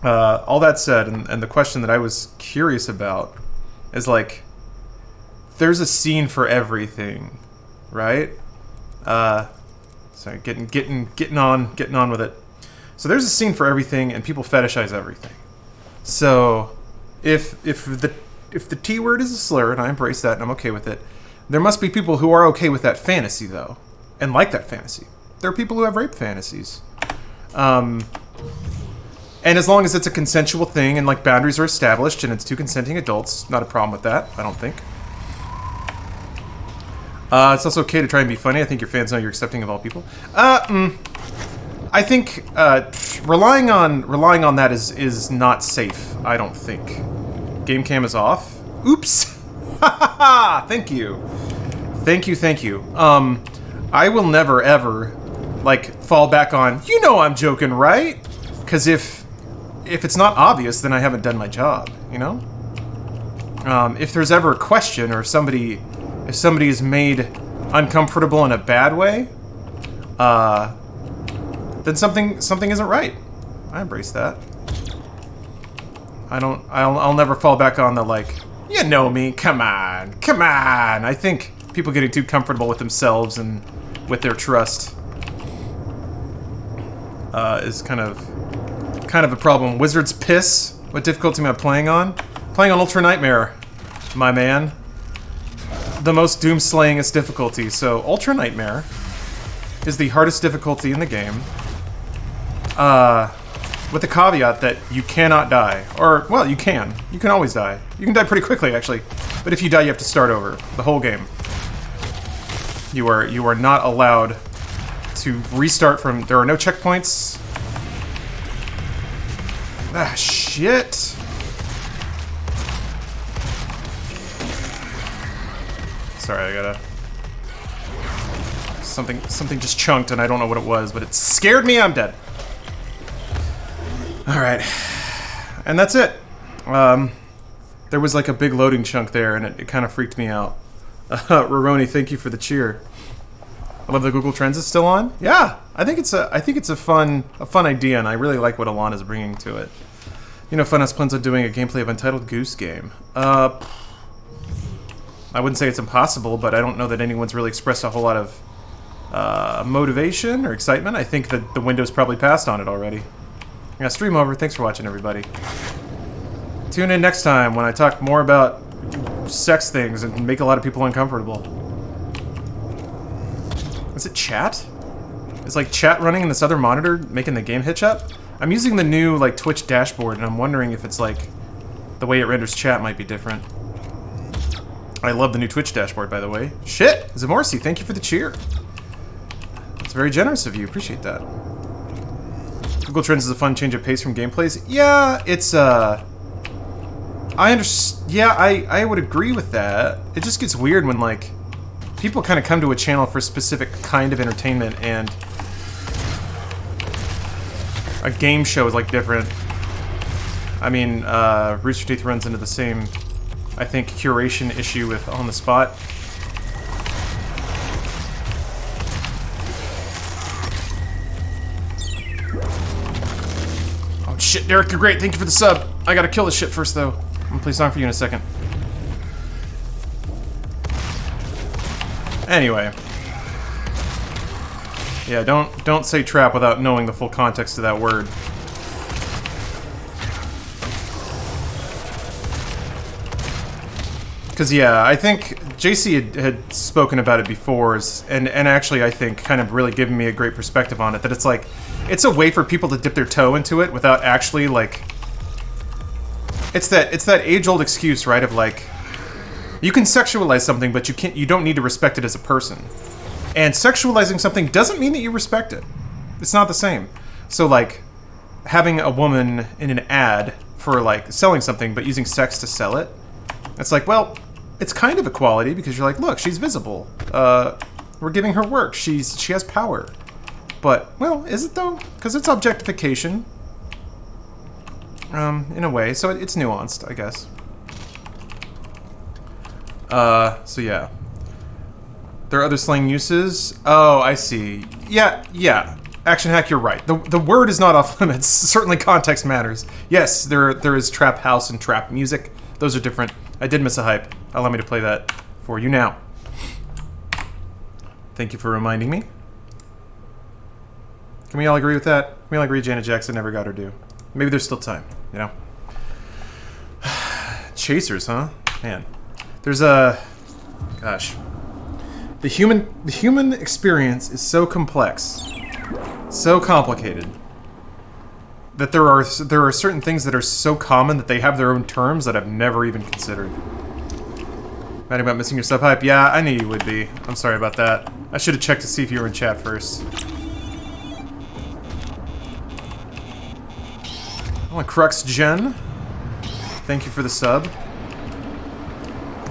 All that said, and the question that I was curious about is like, there's a scene for everything, right? Sorry, getting on with it. So there's a scene for everything, and people fetishize everything. So if the T word is a slur, and I embrace that, and I'm okay with it, there must be people who are okay with that fantasy though, and like that fantasy. There are people who have rape fantasies. And as long as it's a consensual thing and like boundaries are established and it's two consenting adults, not a problem with that, I don't think. It's also okay to try and be funny. I think your fans know you're accepting of all people. I think relying on that is not safe. I don't think. Game cam is off. Oops. Thank you. I will never ever like fall back on. You know I'm joking, right? Because if it's not obvious, then I haven't done my job. You know. If there's ever a question or if somebody is made uncomfortable in a bad way, then something isn't right. I embrace that. I'll never fall back on the like, you know me, come on. I think people getting too comfortable with themselves and with their trust is kind of a problem. Wizard's Piss. What difficulty am I playing on? Playing on Ultra Nightmare, my man. The most doom-slayingest difficulty. So Ultra Nightmare is the hardest difficulty in the game. With the caveat that you cannot die. Or, well, you can. You can always die. You can die pretty quickly, actually. But if you die, you have to start over. The whole game. You are not allowed to restart from... There are no checkpoints. Ah, shit. Sorry, I gotta... Something just chunked and I don't know what it was, but it scared me, I'm dead. Alright. And that's it. There was like a big loading chunk there and it kind of freaked me out. Roroni, thank you for the cheer. I love the Google Trends is still on. Yeah, I think it's a fun idea, and I really like what Alana's bringing to it. You know, Funhouse plans on doing a gameplay of Untitled Goose Game. I wouldn't say it's impossible, but I don't know that anyone's really expressed a whole lot of motivation or excitement. I think that the window's probably passed on it already. Yeah, stream over. Thanks for watching, everybody. Tune in next time when I talk more about sex things and make a lot of people uncomfortable. Is it chat? Is like chat running in this other monitor making the game hitch up? I'm using the new like Twitch dashboard and I'm wondering if it's like the way it renders chat might be different. I love the new Twitch dashboard, by the way. Shit! Zamorsi, thank you for the cheer. It's very generous of you. Appreciate that. Google Trends is a fun change of pace from gameplays. Yeah, it's I understand. Yeah, I would agree with that. It just gets weird when like people kind of come to a channel for a specific kind of entertainment and a game show is like different. I mean, Rooster Teeth runs into the same, I think, curation issue with On the Spot. Oh shit, Derek, you're great. Thank you for the sub. I gotta kill this shit first, though. I'm gonna play a song for you in a second. Anyway. Yeah, don't say trap without knowing the full context of that word. Because, yeah, I think JC had spoken about it before, and actually, I think, kind of really giving me a great perspective on it, that it's like, it's a way for people to dip their toe into it without actually, like... It's that age-old excuse, right, of, like, you can sexualize something, but you don't need to respect it as a person. And sexualizing something doesn't mean that you respect it. It's not the same. So, like, having a woman in an ad for, like, selling something, but using sex to sell it, it's like, well... It's kind of equality because you're like, look, she's visible. We're giving her work. She has power. But, well, is it though? Because it's objectification. In a way. So it's nuanced, I guess. So yeah. There are other slang uses. Oh, I see. Yeah. Action Hack, you're right. The word is not off limits. Certainly context matters. Yes, there is trap house and trap music. Those are different. I did miss a hype. Allow me to play that for you now. Thank you for reminding me. Can we all agree with that? Can we all agree Janet Jackson never got her due? Maybe there's still time, you know? Chasers, huh? Man. There's a... Gosh. The human experience is so complex, so complicated, that there are certain things that are so common that they have their own terms that I've never even considered. Mad about missing your sub hype? Yeah, I knew you would be. I'm sorry about that. I should have checked to see if you were in chat first. Oh, Crux Gen. Thank you for the sub.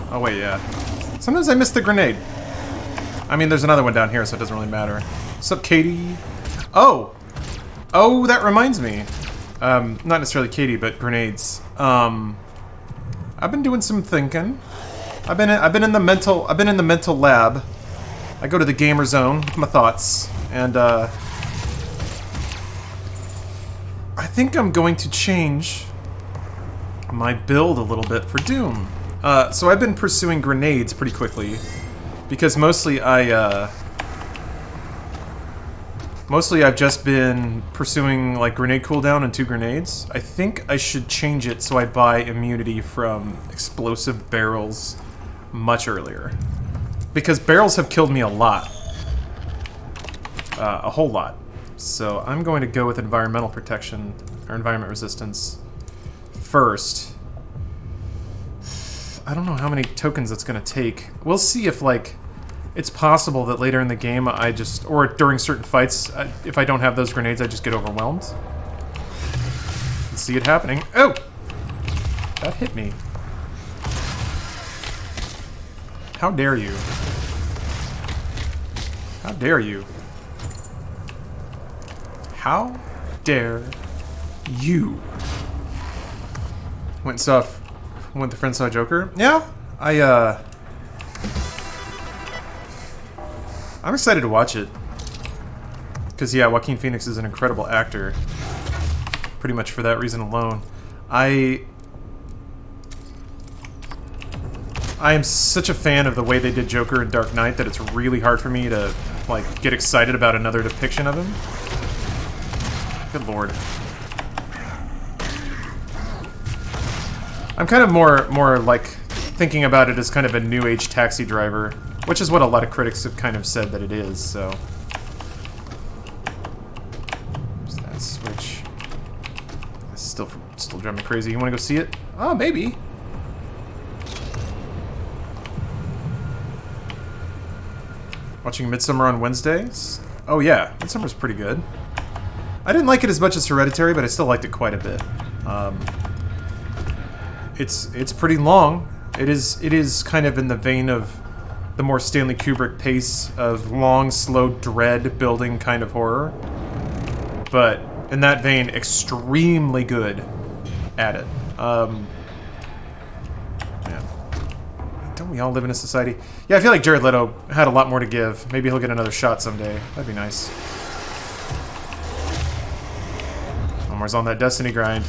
Oh wait, yeah. Sometimes I miss the grenade. I mean, there's another one down here, so it doesn't really matter. What's up, Katie? Oh! Oh, that reminds me. Not necessarily Katie, but grenades. I've been doing some thinking. I've been in the mental lab. I go to the gamer zone with my thoughts, and I think I'm going to change my build a little bit for Doom. So I've been pursuing grenades pretty quickly, because mostly I've just been pursuing like grenade cooldown and 2 grenades. I think I should change it so I buy immunity from explosive barrels much earlier, because barrels have killed me a lot, a whole lot. So I'm going to go with environmental protection or environment resistance first. I don't know how many tokens it's going to take. We'll see if, like, it's possible that later in the game I just... Or during certain fights, if I don't have those grenades, I just get overwhelmed. Let's see it happening. Oh! That hit me. How dare you? How dare you? How dare you? Went the friend saw Joker? Yeah, I'm excited to watch it. Because, yeah, Joaquin Phoenix is an incredible actor. Pretty much for that reason alone. I am such a fan of the way they did Joker in Dark Knight that it's really hard for me to, like, get excited about another depiction of him. Good lord. I'm kind of more like thinking about it as kind of a new age Taxi Driver, which is what a lot of critics have kind of said that it is, so. There's that switch. It's still driving me crazy. You want to go see it? Oh, maybe. Watching Midsummer on Wednesdays? Oh yeah, Midsummer's pretty good. I didn't like it as much as Hereditary, but I still liked it quite a bit. It's pretty long. It is kind of in the vein of the more Stanley Kubrick pace of long, slow, dread building kind of horror. But in that vein, extremely good at it. Man. Don't we all live in a society? Yeah, I feel like Jared Leto had a lot more to give. Maybe he'll get another shot someday. That'd be nice. Homer's on that Destiny grind.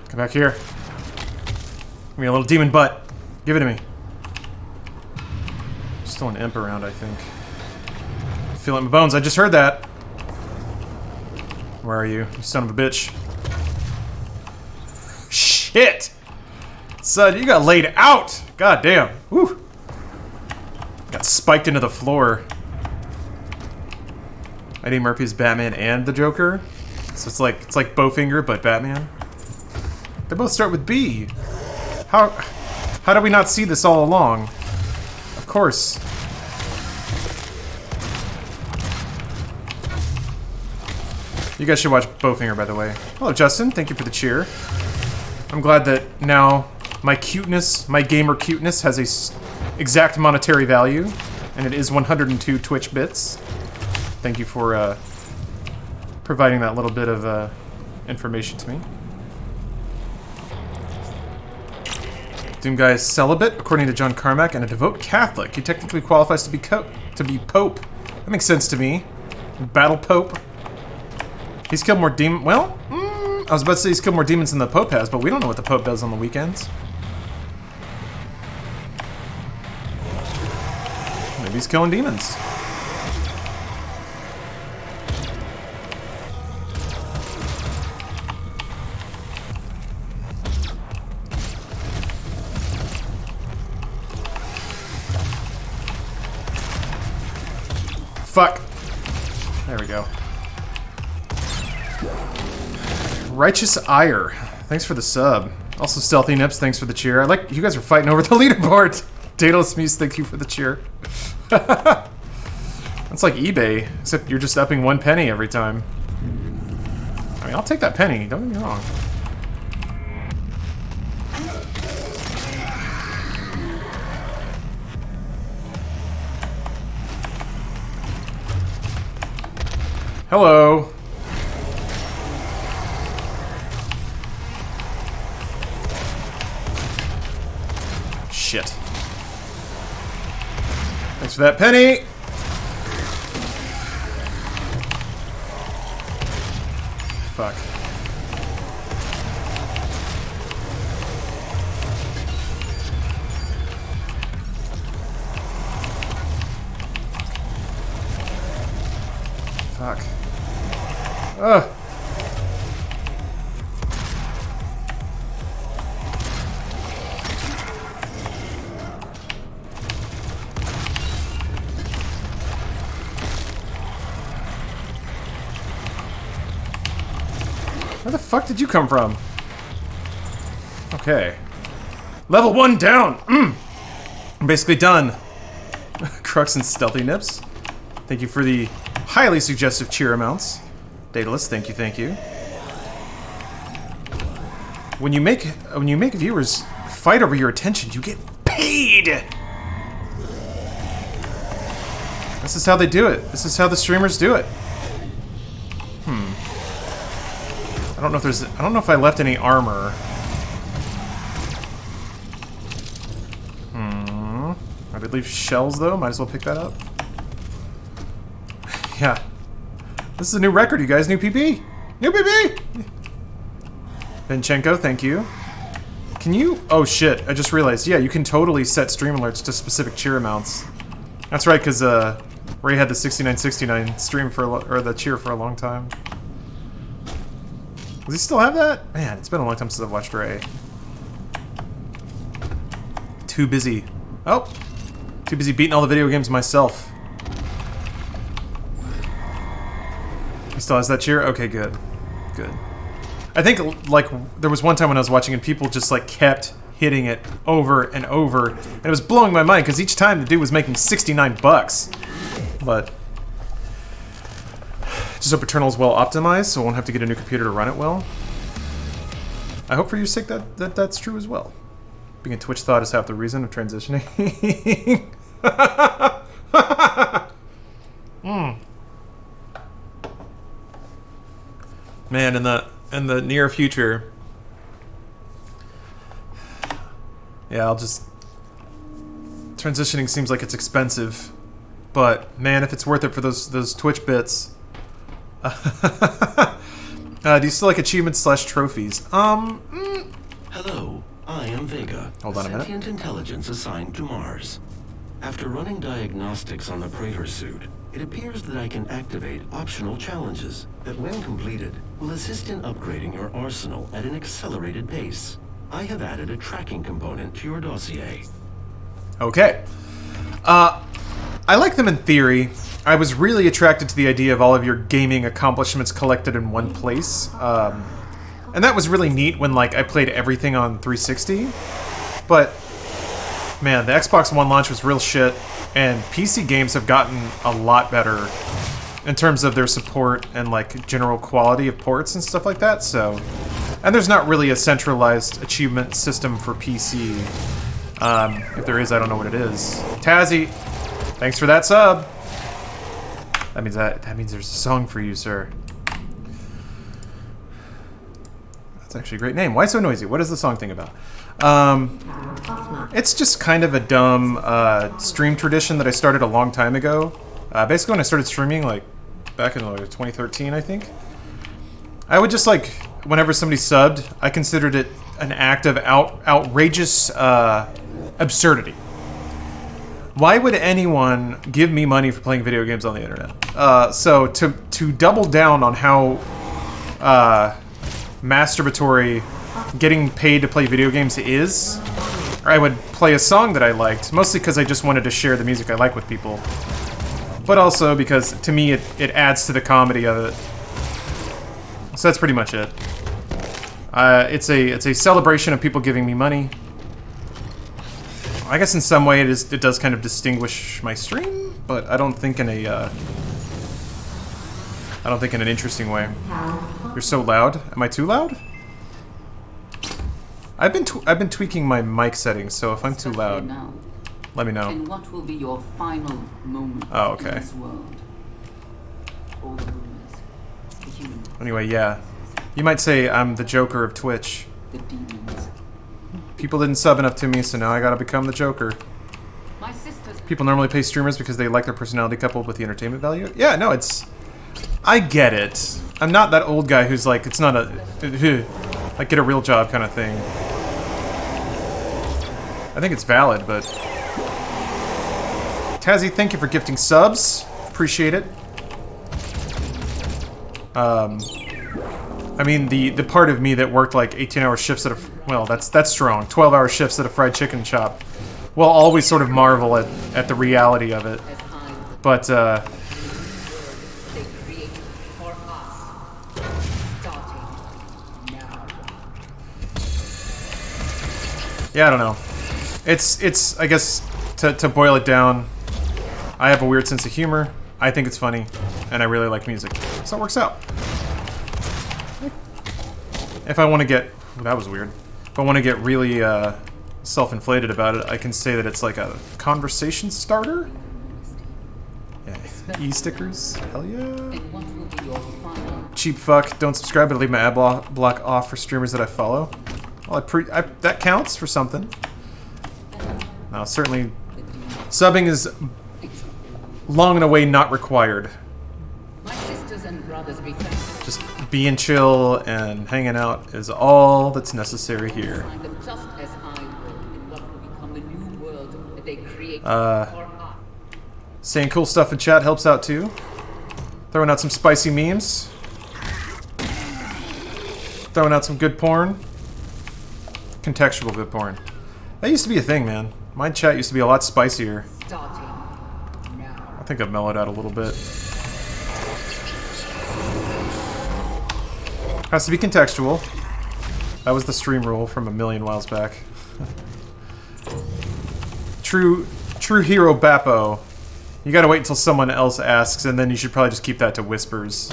Come back here. Give me a little demon butt. Give it to me. Still an imp around, I think. I feel it in my bones. I just heard that. Where are you son of a bitch? Shit! Son, you got laid out! God damn. Woo! Got spiked into the floor. Eddie Murphy's Batman and the Joker. So it's like Bowfinger, but Batman. They both start with B. How did we not see this all along? Of course. You guys should watch Bowfinger, by the way. Hello, Justin. Thank you for the cheer. I'm glad that now my cuteness, my gamer cuteness, has a exact monetary value, and it is 102 Twitch bits. Thank you for providing that little bit of information to me. Doom Guy is celibate, according to John Carmack, and a devout Catholic. He technically qualifies to be Pope. That makes sense to me. Battle Pope. He's killed more demons. Well, I was about to say he's killed more demons than the Pope has, but we don't know what the Pope does on the weekends. Maybe he's killing demons. Fuck. There we go. Righteous Ire. Thanks for the sub. Also, Stealthy Nips, thanks for the cheer. I like you guys are fighting over the leaderboard. Daedalus Muse, thank you for the cheer. That's like eBay, except you're just upping 1 penny every time. I mean, I'll take that penny, don't get me wrong. Hello. Shit. Thanks for that penny. Fuck. Fuck. Ugh. Where the fuck did you come from? Okay. Level 1 down! I'm basically done. Crux and Stealthy Nips. Thank you for the highly suggestive cheer amounts. Daedalus, thank you, thank you. When you make viewers fight over your attention, you get paid! This is how they do it. This is how the streamers do it. I don't know if I left any armor. I did leave shells though, might as well pick that up. Yeah. This is a new record, you guys. New PP! New PP! Vinchenko, thank you. Can you... Oh shit, I just realized. Yeah, you can totally set stream alerts to specific cheer amounts. That's right, because Ray had the 6969 stream or the cheer for a long time. Does he still have that? Man, it's been a long time since I've watched Ray. Too busy. Oh! Too busy beating all the video games myself. He still has that cheer? Okay, good. Good. I think, like, there was one time when I was watching and people just, like, kept hitting it over and over. And it was blowing my mind, because each time the dude was making 69 bucks. But... just hope Eternal's well optimized, so I won't have to get a new computer to run it well. I hope for your sake that's true as well. Being a Twitch thought is half the reason of transitioning. Man, in the near future, yeah, I'll just transitioning seems like it's expensive, but man, if it's worth it for those Twitch bits. Do you still like achievements / trophies? Hello, I am Vega. Hold on a minute. Sentient intelligence assigned to Mars. After running diagnostics on the Praetor suit, it appears that I can activate optional challenges that, when completed, will assist in upgrading your arsenal at an accelerated pace. I have added a tracking component to your dossier. Okay. I like them in theory. I was really attracted to the idea of all of your gaming accomplishments collected in one place. And that was really neat when, like, I played everything on 360. But, man, the Xbox One launch was real shit, and PC games have gotten a lot better in terms of their support and, like, general quality of ports and stuff like that, so... And there's not really a centralized achievement system for PC. If there is, I don't know what it is. Tazzy, thanks for that sub! That means there's a song for you, sir. It's actually a great name. Why so noisy? What is the song thing about? It's just kind of a dumb stream tradition that I started a long time ago. Basically, when I started streaming, like back in 2013, I think, I would just like whenever somebody subbed, I considered it an act of outrageous absurdity. Why would anyone give me money for playing video games on the internet? So to double down on how masturbatory getting paid to play video games is, I would play a song that I liked, mostly because I just wanted to share the music I like with people, but also because to me it adds to the comedy of it. So that's pretty much it. It's a celebration of people giving me money. I guess in some way it does kind of distinguish my stream, but I don't think in an interesting way. You're so loud. Am I too loud? I've been tweaking my mic settings, so if I'm too loud, let me know. And what will be your final moment Oh, okay. in this world? All the rumors, the human, Anyway, yeah. You might say I'm the Joker of Twitch. the demons. People didn't sub enough to me, so now I gotta become the Joker. My sisters. People normally pay streamers because they like their personality coupled with the entertainment value. Yeah, no, it's... I get it. I'm not that old guy who's like, it's not a... like, get a real job kind of thing. I think it's valid, but... Tazzy, thank you for gifting subs. Appreciate it. I mean, the part of me that worked like 18-hour shifts at a... Well, that's strong. 12-hour shifts at a fried chicken shop will always sort of marvel at the reality of it. But, They created for us. Starting now. yeah, I don't know. It's I guess, to boil it down, I have a weird sense of humor. I think it's funny, and I really like music. So it works out. If I want to get... That was weird. If I want to get really self-inflated about it, I can say that it's like a conversation starter. Yeah. E-stickers. Hell yeah. And what will be your final? Cheap fuck. Don't subscribe, but leave my ad block off for streamers that I follow. Well, that counts for something. No, certainly... Subbing is long and away not required. My sisters and brothers be thankful. Just being chill and hanging out is all that's necessary here. Find them just as I will in what will become the new world that they create for us. Saying cool stuff in chat helps out too. Throwing out some spicy memes. Throwing out some good porn. Contextual good porn. That used to be a thing, man. My chat used to be a lot spicier. Starting now. I think I've mellowed out a little bit. Has to be contextual. That was the stream rule from a million whiles back. True hero Bappo. You gotta wait until someone else asks, and then you should probably just keep that to whispers.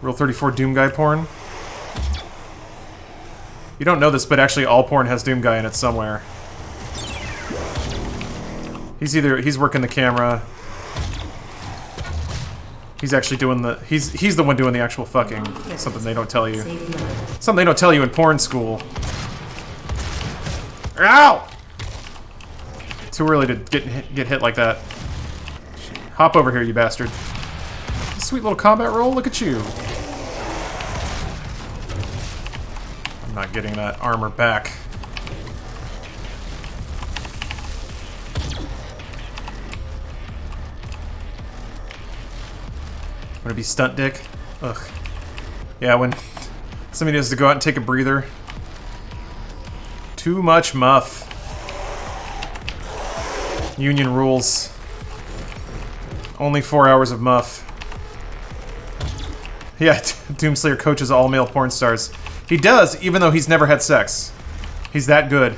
Rule 34 Doom Guy porn. You don't know this, but actually all porn has Doom Guy in it somewhere. He's working the camera. He's actually doing the... He's the one doing the actual fucking. Something they don't tell you. Something they don't tell you in porn school. Ow! Too early to get hit like that. Hop over here, you bastard. Sweet little combat roll, look at you. I'm not getting that armor back. Wanna be stunt dick? Ugh. Yeah, when somebody has to go out and take a breather. Too much muff. Union rules. Only 4 hours of muff. Yeah, Doomslayer coaches all male porn stars. He does, even though he's never had sex. He's that good.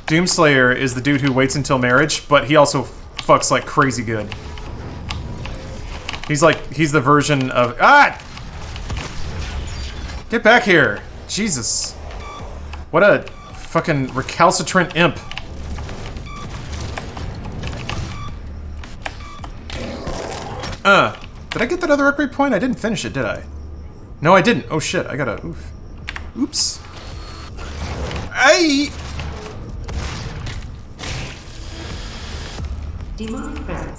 Doomslayer is the dude who waits until marriage, but he also fucks like crazy good. He's the version of... Ah! Get back here! Jesus. What a fucking recalcitrant imp. Did I get that other upgrade point? I didn't finish it, did I? No, I didn't. Oh shit, I gotta... Oof. Oops. Ay!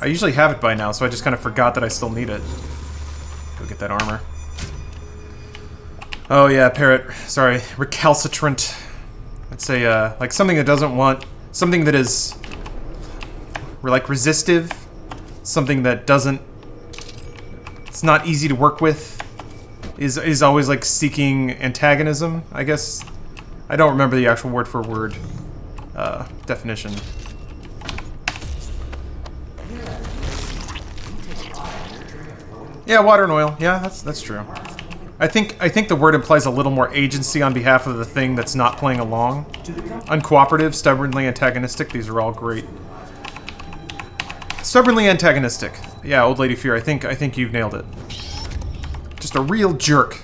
I usually have it by now, so I just kind of forgot that I still need it. Go get that armor. Oh yeah, parrot. Sorry. Recalcitrant. I'd say, like something that doesn't want... Something that is... like, resistive. Something that doesn't... It's not easy to work with. Is always, like, seeking antagonism, I guess. I don't remember the actual word for word definition. Yeah, water and oil. Yeah, that's true. I think the word implies a little more agency on behalf of the thing that's not playing along. Uncooperative, stubbornly antagonistic. These are all great. Stubbornly antagonistic. Yeah, Old Lady Fear. I think you've nailed it. Just a real jerk.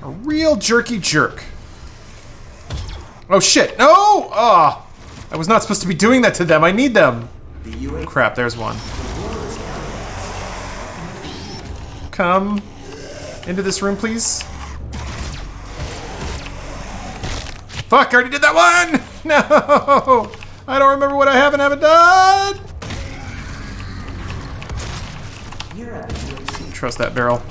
A real jerky jerk. Oh shit! No! Ah! I was not supposed to be doing that to them. I need them. Crap, there's one. Come into this room, please. Fuck, I already did that one! No! I don't remember what I have and haven't done! Trust that barrel.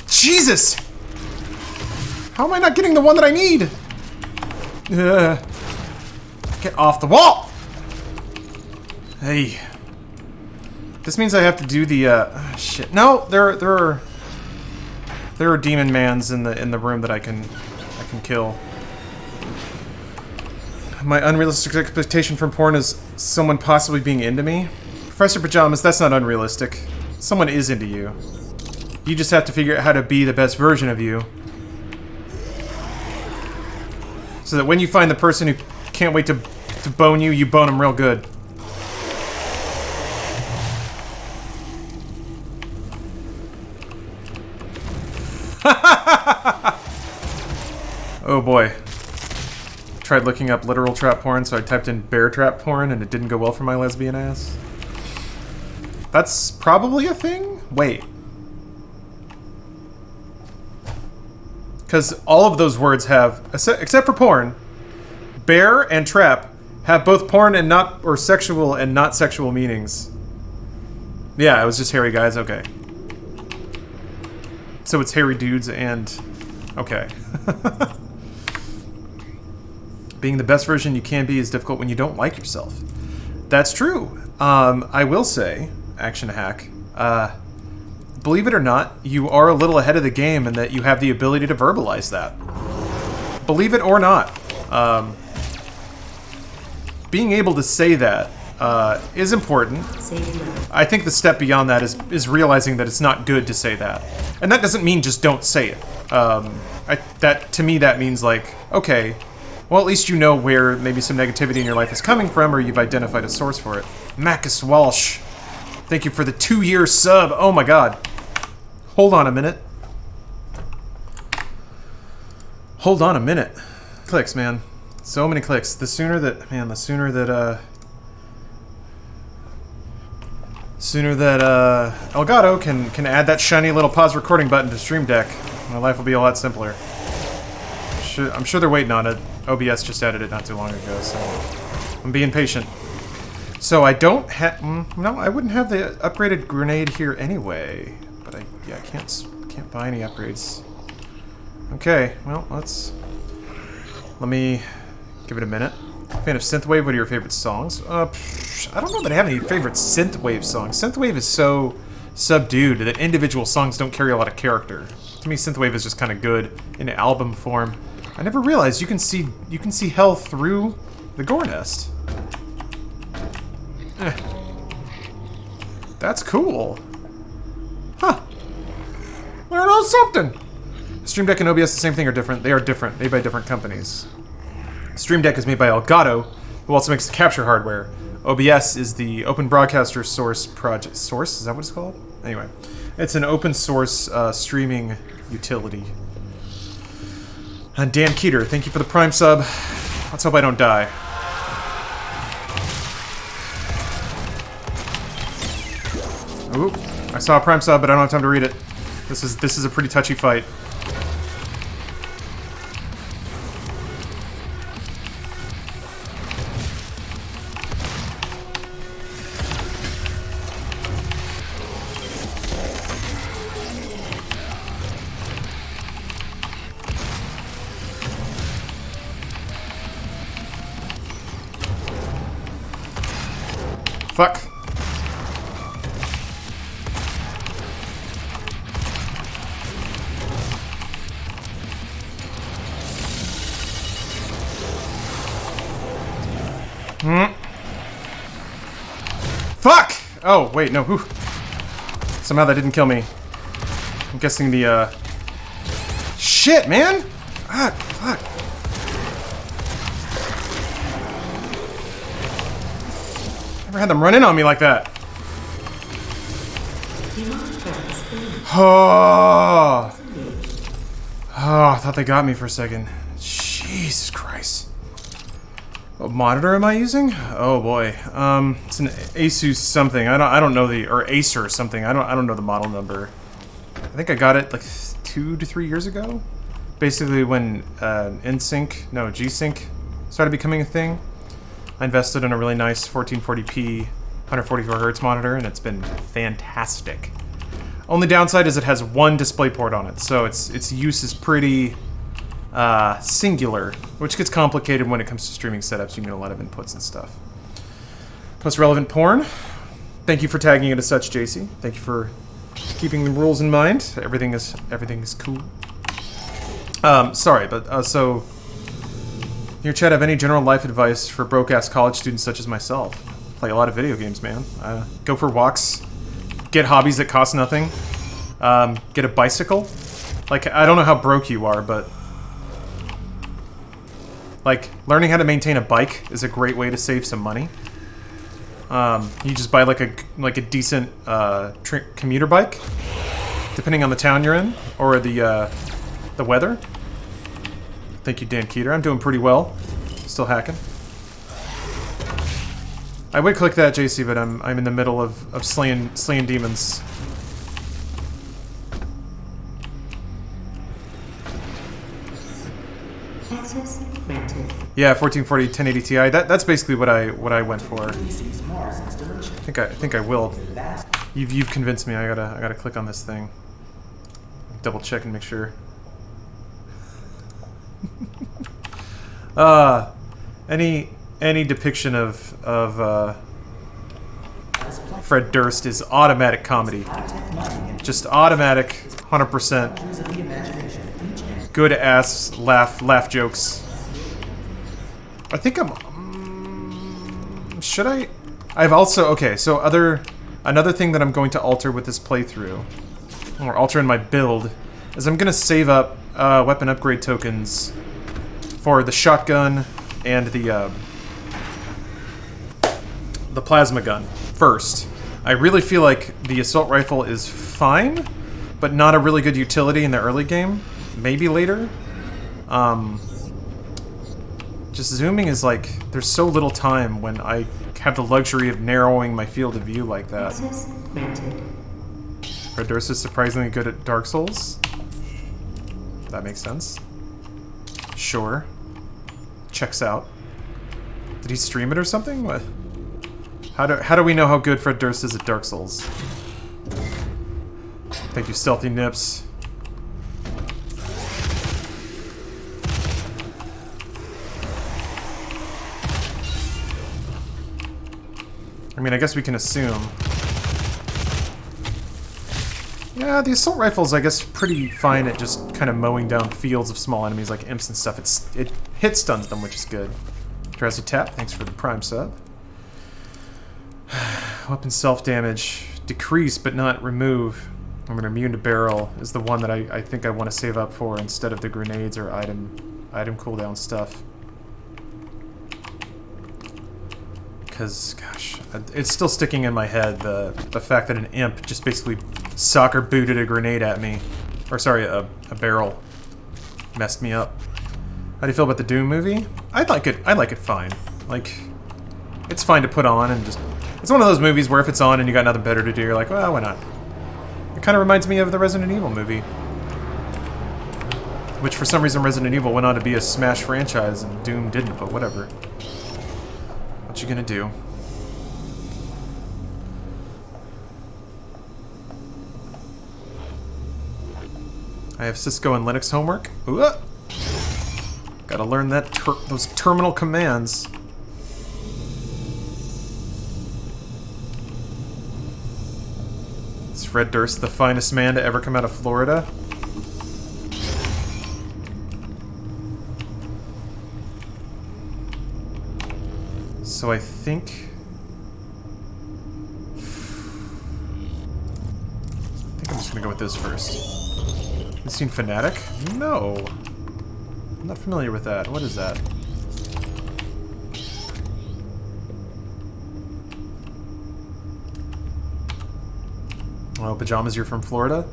Jesus! How am I not getting the one that I need? Get off the wall! Hey. This means I have to do the, shit. No, there are demon mans in the room that I can kill. My unrealistic expectation from porn is someone possibly being into me. Professor Pajamas, that's not unrealistic. Someone is into you. You just have to figure out how to be the best version of you. So that when you find the person who can't wait to bone you, you bone them real good. Oh boy. Tried looking up literal trap porn, so I typed in bear trap porn, and it didn't go well for my lesbian ass. That's probably a thing? Wait. Because all of those words have, except for porn, bear and trap have both porn and not, or sexual and not sexual meanings. Yeah, it was just hairy guys, okay. So it's hairy dudes and, okay. Being the best version you can be is difficult when you don't like yourself. That's true. I will say, action hack, believe it or not, you are a little ahead of the game in that you have the ability to verbalize that. Believe it or not. Being able to say that is important. I think the step beyond that is realizing that it's not good to say that. And that doesn't mean just don't say it. To me, that means like, okay, well, at least you know where maybe some negativity in your life is coming from, or you've identified a source for it. Macus Walsh, thank you for the 2-year sub. Oh my god. Hold on a minute. Hold on a minute. Clicks, man. So many clicks. The sooner that Elgato can add that shiny little pause recording button to Stream Deck, my life will be a lot simpler. I'm sure they're waiting on it. OBS just added it not too long ago, so I'm being patient. So I don't have... no, I wouldn't have the upgraded grenade here anyway. But I can't buy any upgrades. Okay, well, let me give it a minute. Fan of synthwave, what are your favorite songs? I don't know that I have any favorite synthwave songs. Synthwave is so subdued that individual songs don't carry a lot of character. To me, synthwave is just kind of good in album form. I never realized you can see hell through the gore nest. That's cool. Huh. Learn all something. Stream Deck and OBS the same thing or different? They are different, made by different companies. Stream Deck is made by Elgato, who also makes the capture hardware. OBS is the Open Broadcaster Source project. Source? Is that what it's called? Anyway, it's an open source streaming utility. And Dan Keeter, thank you for the Prime sub. Let's hope I don't die. Ooh, I saw a Prime sub, but I don't have time to read it. This is a pretty touchy fight. Fuck. Fuck! Oh, wait, no. Whew. Somehow that didn't kill me. I'm guessing the, Shit, man! Ah, fuck. Never had them run in on me like that. Oh, I thought they got me for a second. Jesus Christ. What monitor am I using? Oh boy. It's an Asus something. I don't know or Acer or something. I don't know the model number. I think I got it like 2 to 3 years ago. Basically when G-Sync started becoming a thing. I invested in a really nice 1440p 144Hz monitor, and it's been fantastic. Only downside is it has one DisplayPort on it, so its use is pretty singular, which gets complicated when it comes to streaming setups. You need a lot of inputs and stuff. Plus relevant porn. Thank you for tagging it as such, JC. Thank you for keeping the rules in mind. Everything is cool. Sorry, but so. Your chat have any general life advice for broke-ass college students such as myself? Play a lot of video games, man. Go for walks. Get hobbies that cost nothing. Get a bicycle. Like, I don't know how broke you are, but... like, learning how to maintain a bike is a great way to save some money. You just buy, like a decent commuter bike, depending on the town you're in, or the weather. Thank you, Dan Keeter. I'm doing pretty well. Still hacking. I would click that, JC, but I'm in the middle of slaying demons. Access granted. Yeah, 1440 1080 Ti. That's basically what I went for. I think I will. You've convinced me. I gotta click on this thing. Double check and make sure. Any depiction of Fred Durst is automatic comedy. Just automatic, 100%. Good ass laugh jokes. I think should I? I've also okay. So another thing that I'm going to alter with this playthrough, or alter in my build, is I'm gonna save up weapon upgrade tokens for the shotgun and the plasma gun first. I really feel like the assault rifle is fine, but not a really good utility in the early game. Maybe later. Just zooming is like, there's so little time when I have the luxury of narrowing my field of view like that. Access granted. Fred Durst is surprisingly good at Dark Souls. That makes sense. Sure. Checks out. Did he stream it or something? What? How do we know how good Fred Durst is at Dark Souls? Thank you, Stealthy Nips. I mean, I guess we can assume. Yeah, the assault rifle's, I guess, pretty fine at just kind of mowing down fields of small enemies like imps and stuff. It hit stuns them, which is good. Drowsy Tap, thanks for the Prime sub. Weapon self-damage. Decrease, but not remove. I'm immune to barrel is the one that I think I want to save up for instead of the grenades or item cooldown stuff. because, gosh, it's still sticking in my head, the fact that an imp just basically soccer booted a grenade at me. Or sorry, a barrel. Messed me up. How do you feel about the Doom movie? I like it fine. Like, it's fine to put on and just... It's one of those movies where if it's on and you got nothing better to do, you're like, well, why not? It kind of reminds me of the Resident Evil movie. Which, for some reason, Resident Evil went on to be a smash franchise and Doom didn't, but whatever. What you gonna do? I have Cisco and Linux homework. Ooh, gotta learn that those terminal commands. Is Fred Durst the finest man to ever come out of Florida? So I think I'm just gonna go with this first. You seen Fanatic? No. I'm not familiar with that. What is that? Oh, pajamas, you're from Florida?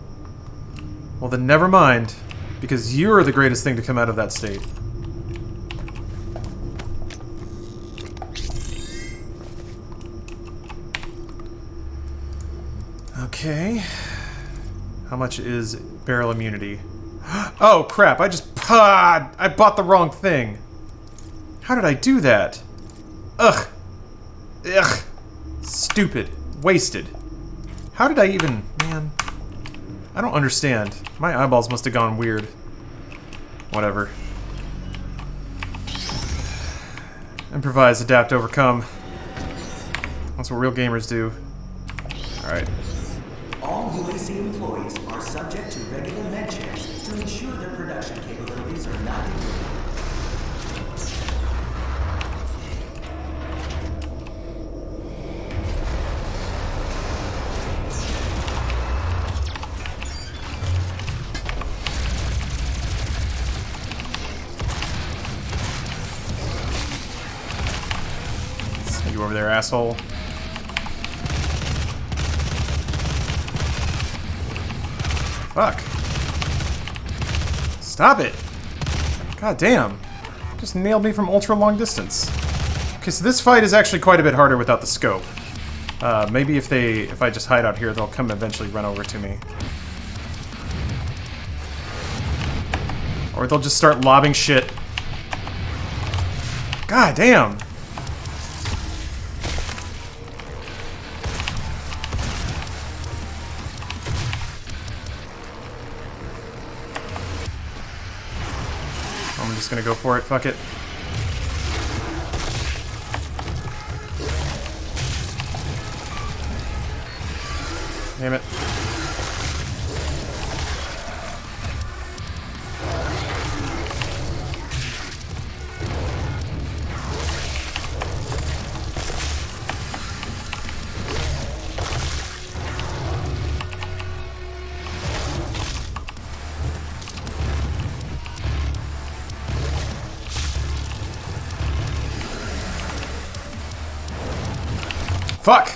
Well then never mind, because you're the greatest thing to come out of that state. Okay. How much is barrel immunity? Oh crap, I bought the wrong thing. How did I do that? Ugh. Ugh. Stupid. Wasted. How did I even... Man. I don't understand. My eyeballs must have gone weird. Whatever. Improvise, adapt, overcome. That's what real gamers do. Alright. All UAC employees are subject to regular med checks to ensure their production capabilities are not degraded. You over there, asshole. Fuck. Stop it. God damn. Just nailed me from ultra long distance. Okay, so this fight is actually quite a bit harder without the scope. Maybe if I just hide out here, they'll come eventually run over to me. Or they'll just start lobbing shit. God damn. I'm just gonna go for it, fuck it. Damn it. Fuck!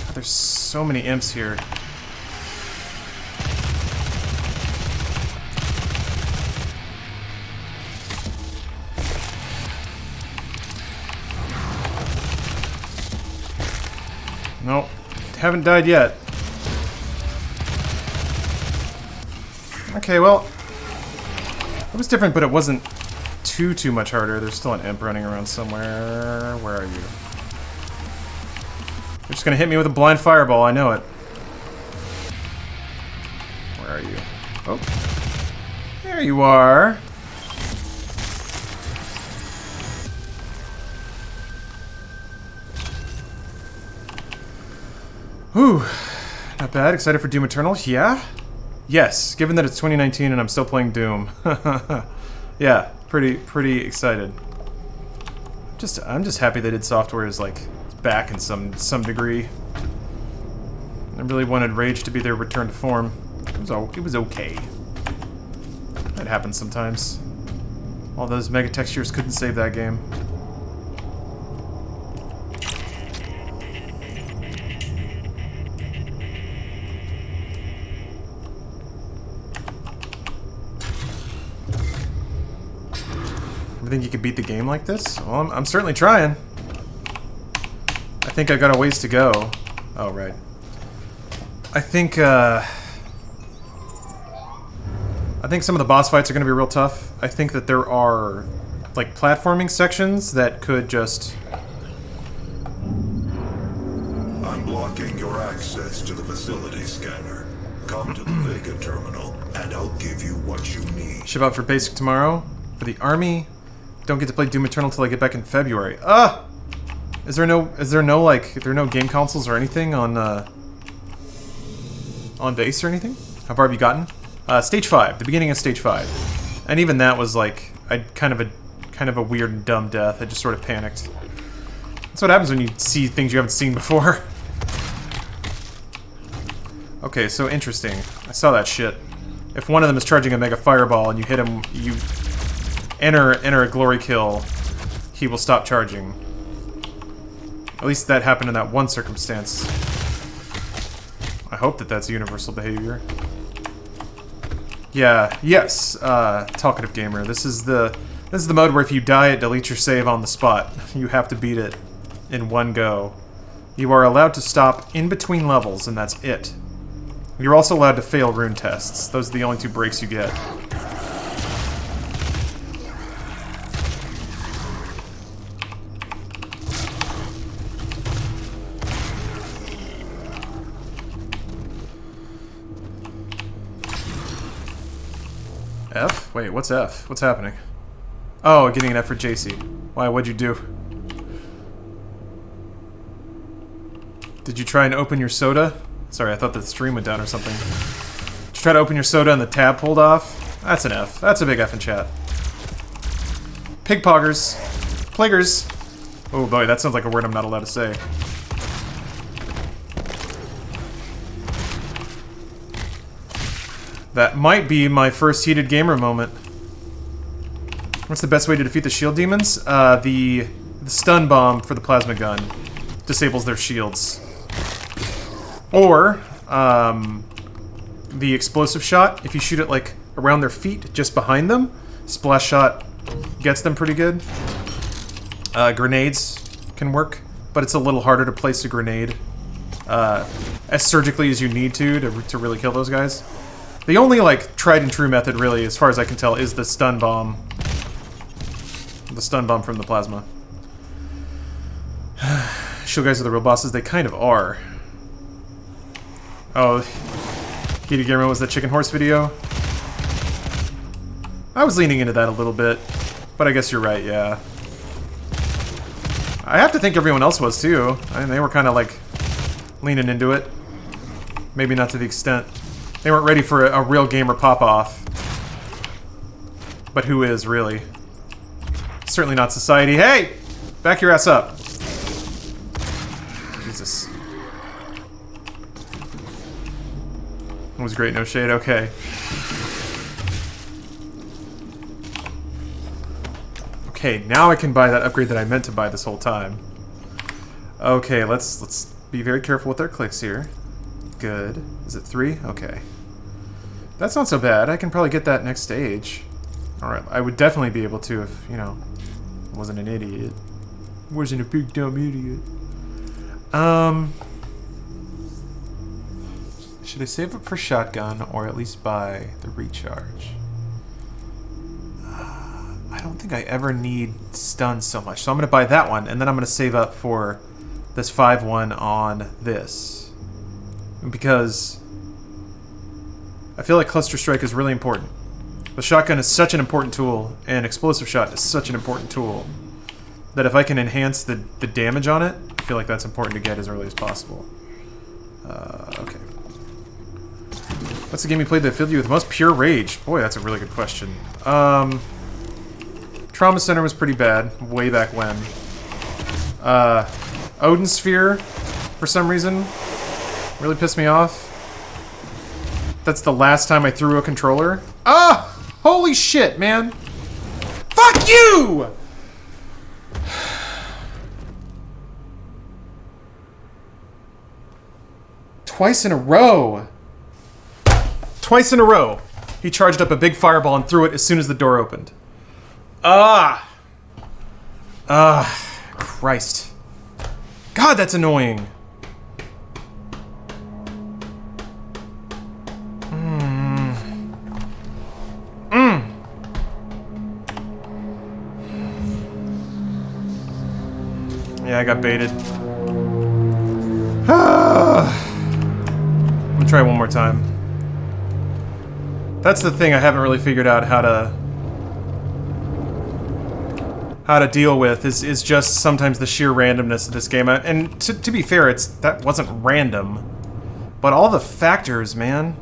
God, there's so many imps here. Nope, haven't died yet. Okay, well, it was different, but it wasn't too much harder. There's still an imp running around somewhere. Where are you? You're just gonna hit me with a blind fireball, I know it. Where are you? Oh. There you are. Whew. Not bad. Excited for Doom Eternal? Yeah? Yes, given that it's 2019 and I'm still playing Doom. Yeah. Pretty excited. I'm just happy that id Software is like back in some degree. I really wanted Rage to be their return to form. It was okay. That happens sometimes. All those mega textures couldn't save that game. think you can beat the game like this? Well, I'm certainly trying. I think I've got a ways to go. Oh, right. I think some of the boss fights are going to be real tough. I think that there are, like, platforming sections that could just... I'm blocking your access to the facility scanner. Come to the Vega terminal, and I'll give you what you need. Ship out for basic tomorrow. For the army, don't get to play Doom Eternal until I get back in February. Is there no game consoles or anything on base or anything? How far have you gotten? Stage 5, the beginning of Stage 5. And even that was like kind of a weird and dumb death. I just sort of panicked. That's what happens when you see things you haven't seen before. Okay, so interesting. I saw that shit. If one of them is charging a mega fireball and you hit him, you enter a glory kill, he will stop charging. At least that happened in that one circumstance. I hope that that's universal behavior. Yeah, yes, talkative gamer. This is the mode where if you die, it deletes your save on the spot. You have to beat it in one go. You are allowed to stop in between levels, and that's it. You're also allowed to fail rune tests. Those are the only 2 breaks you get. F? Wait, what's F? What's happening? Oh, getting an F for JC. Why, what'd you do? Did you try and open your soda? Sorry, I thought the stream went down or something. Did you try to open your soda and the tab pulled off? That's an F. That's a big F in chat. Pigpoggers. Plaguers. Oh boy, that sounds like a word I'm not allowed to say. That might be my first heated gamer moment. What's the best way to defeat the shield demons? The stun bomb for the plasma gun disables their shields. Or, the explosive shot, if you shoot it, like, around their feet, just behind them, splash shot gets them pretty good. Grenades can work, but it's a little harder to place a grenade as surgically as you need to really kill those guys. The only, like, tried and true method, really, as far as I can tell, is the stun bomb. The stun bomb from the plasma. Shield guys are the real bosses. They kind of are. Oh, Heated Gamer was the chicken horse video? I was leaning into that a little bit, but I guess you're right, yeah. I have to think everyone else was, too. I mean, they were kind of, like, leaning into it. Maybe not to the extent. They weren't ready for a real gamer pop-off. But who is, really? Certainly not society. Hey! Back your ass up. Jesus. It was great, no shade, okay. Okay, now I can buy that upgrade that I meant to buy this whole time. Okay, let's be very careful with our clicks here. Good. Is it 3? Okay. That's not so bad. I can probably get that next stage. Alright, I would definitely be able to if, you know, I wasn't an idiot. Wasn't a big dumb idiot. Should I save up for shotgun or at least buy the recharge? I don't think I ever need stun so much, so I'm going to buy that one, and then I'm going to save up for this 5-1 on this. Because I feel like Cluster Strike is really important. The shotgun is such an important tool, and Explosive Shot is such an important tool, that if I can enhance the damage on it, I feel like that's important to get as early as possible. Okay. What's the game you played that filled you with the most pure rage? Boy, that's a really good question. Trauma Center was pretty bad, way back when. Odin Sphere, for some reason, really pissed me off. That's the last time I threw a controller. Ah! Holy shit, man! Fuck you! Twice in a row. Twice in a row. He charged up a big fireball and threw it as soon as the door opened. Ah! Christ. God, that's annoying. Yeah, I got baited. I'm gonna try one more time. That's the thing I haven't really figured out how to deal with is just sometimes the sheer randomness of this game. And to be fair, that wasn't random, but all the factors, man,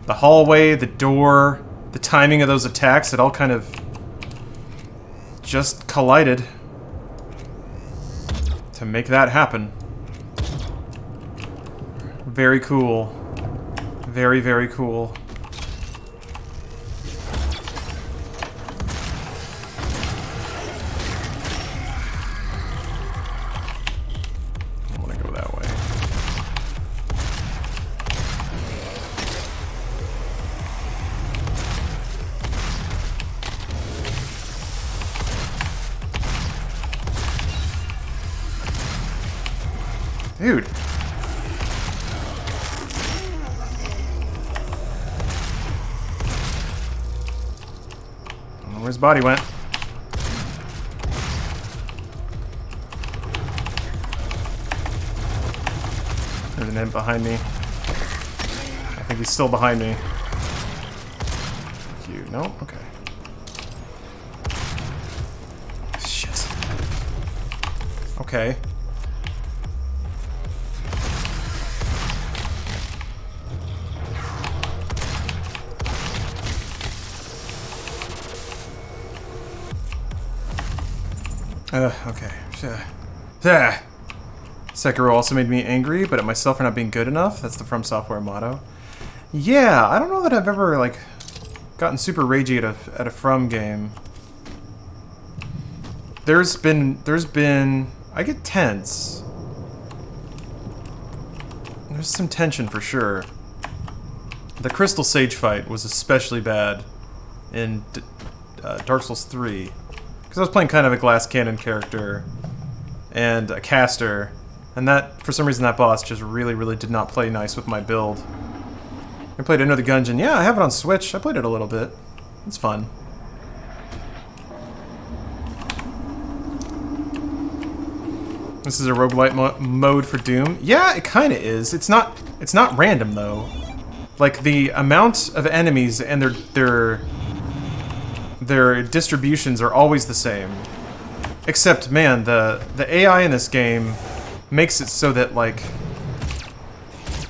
the hallway, the door, the timing of those attacks, it all kind of just collided to make that happen. Very cool. Very, very cool. I want to go that way. Dude. I don't know where his body went. There's an imp behind me. I think he's still behind me. You no? Okay. Shit. Okay. Okay. Sekiro also made me angry, but at myself for not being good enough. That's the From Software motto. Yeah, I don't know that I've ever, like, gotten super ragey at a From game. There's been... I get tense. There's some tension for sure. The Crystal Sage fight was especially bad in Dark Souls 3. Because I was playing kind of a glass cannon character and a caster, and that, for some reason, that boss just really, really did not play nice with my build. I played Enter the Gungeon. Yeah, I have it on Switch. I played it a little bit. It's fun. This is a roguelite mode for Doom. Yeah, it kind of is. It's not random though. Like the amount of enemies and their distributions are always the same. Except, man, the AI in this game makes it so that, like,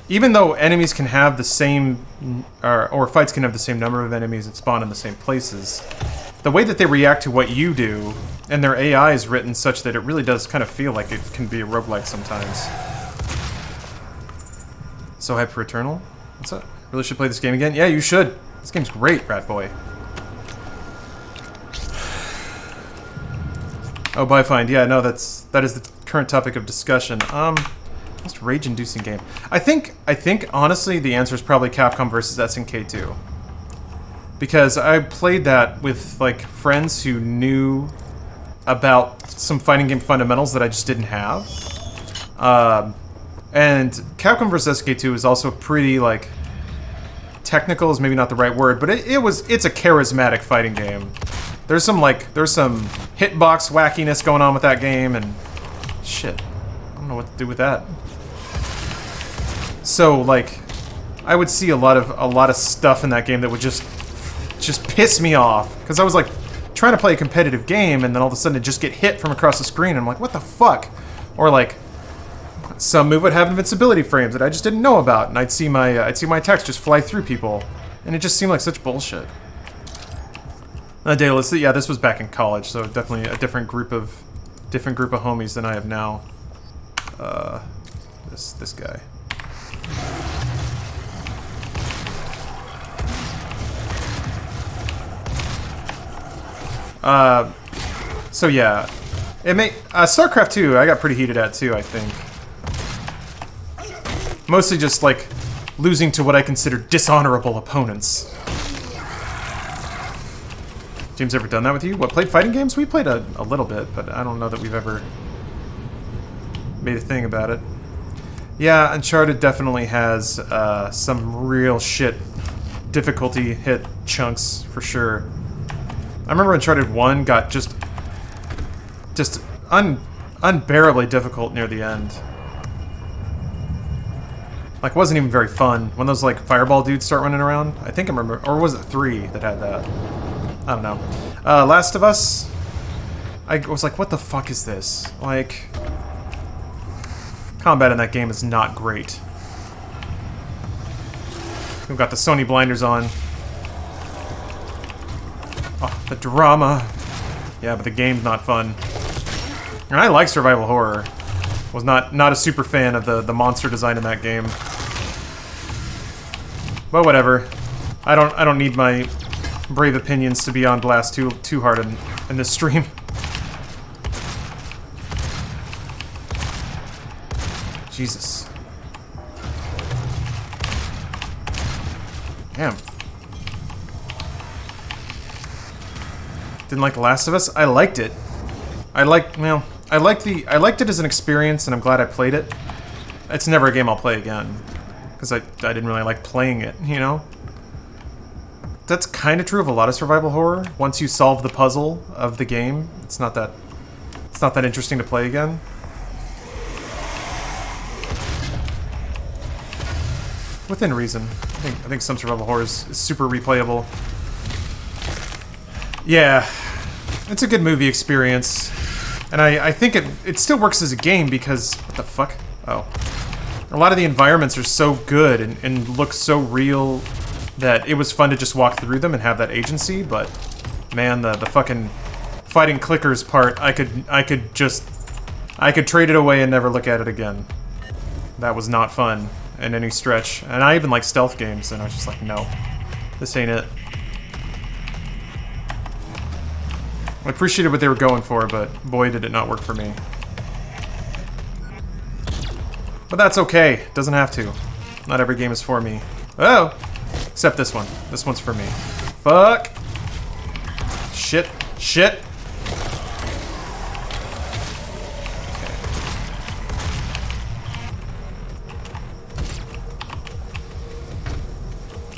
even though enemies can have the same, or fights can have the same number of enemies and spawn in the same places, the way that they react to what you do, and their AI is written such that it really does kind of feel like it can be a roguelike sometimes. So hyped for Eternal? What's up? Really should play this game again? Yeah, you should. This game's great, Rat Boy. Oh, Bifind. Yeah, no, that is the current topic of discussion. Most rage-inducing game. I think honestly the answer is probably Capcom versus SNK 2. Because I played that with like friends who knew about some fighting game fundamentals that I just didn't have. And Capcom vs. SNK 2 is also pretty like technical is maybe not the right word, but it's a charismatic fighting game. There's some hitbox wackiness going on with that game, and shit, I don't know what to do with that. So like, I would see a lot of stuff in that game that would just piss me off because I was like trying to play a competitive game, and then all of a sudden it just get hit from across the screen, and I'm like, what the fuck? Or like, some move would have invincibility frames that I just didn't know about, and I'd see my attacks just fly through people, and it just seemed like such bullshit. Daedalus, yeah, this was back in college, so definitely a different group of homies than I have now. This guy. So yeah, StarCraft 2, I got pretty heated at too, I think. Mostly just like losing to what I consider dishonorable opponents. James ever done that with you? What, played fighting games? We played a little bit, but I don't know that we've ever made a thing about it. Yeah, Uncharted definitely has some real shit difficulty hit chunks, for sure. I remember Uncharted 1 got just unbearably difficult near the end. Like, wasn't even very fun. When those, like, fireball dudes start running around. I think I remember... Or was it 3 that had that? I don't know. Last of Us... I was like, what the fuck is this? Like... Combat in that game is not great. We've got the Sony blinders on. Oh, the drama. Yeah, but the game's not fun. And I like survival horror. Was not a super fan of the monster design in that game. But whatever. I don't need my brave opinions to be on blast too hard in this stream. Jesus. Damn. Didn't like The Last of Us? I liked it. I liked it as an experience, and I'm glad I played it. It's never a game I'll play again. Because I didn't really like playing it, you know? That's kind of true of a lot of survival horror. Once you solve the puzzle of the game, it's not that interesting to play again. Within reason. I think some survival horror is super replayable. Yeah. It's a good movie experience. And I think it still works as a game because... What the fuck? Oh. A lot of the environments are so good and look so real that it was fun to just walk through them and have that agency, but... Man, the fucking fighting clickers part, I could trade it away and never look at it again. That was not fun in any stretch. And I even like stealth games, and I was just like, no. This ain't it. I appreciated what they were going for, but boy, did it not work for me. But that's okay. Doesn't have to. Not every game is for me. Oh! Except this one. This one's for me. Fuck! Shit. Shit!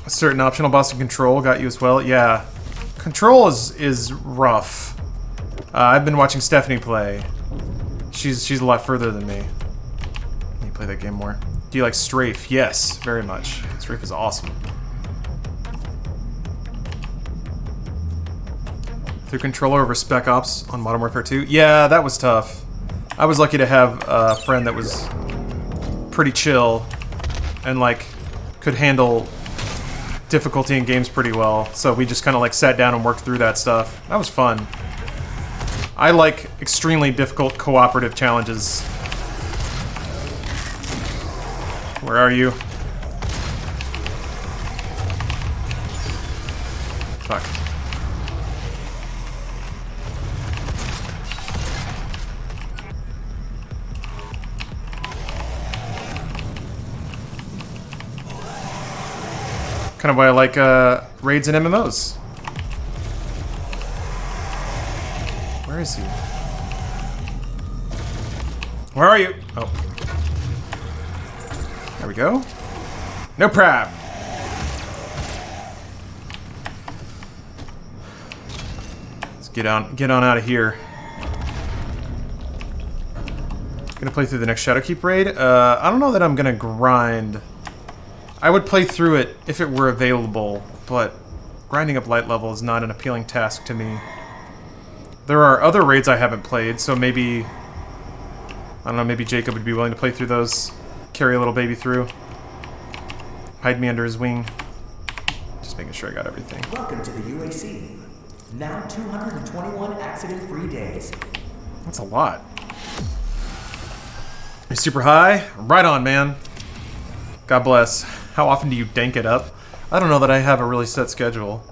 A certain optional boss in Control got you as well. Yeah. Control is rough. I've been watching Stephanie play. She's a lot further than me. Let me play that game more. Do you like Strafe? Yes, very much. Strafe is awesome. Through controller over Spec Ops on Modern Warfare 2? Yeah, that was tough. I was lucky to have a friend that was pretty chill and, like, could handle difficulty in games pretty well. So we just kind of, like, sat down and worked through that stuff. That was fun. I like extremely difficult cooperative challenges. Where are you? Fuck. Kind of why I like raids and MMOs. Where is he? Where are you? Oh. There we go. No prob. Let's get on out of here. Gonna play through the next Shadowkeep raid. I don't know that I'm gonna grind. I would play through it if it were available, but grinding up light level is not an appealing task to me. There are other raids I haven't played, so maybe... I don't know, maybe Jacob would be willing to play through those. Carry a little baby through. Hide me under his wing. Just making sure I got everything. Welcome to the UAC. Now 221 accident-free days. That's a lot. You're super high? Right on, man. God bless. How often do you dank it up? I don't know that I have a really set schedule.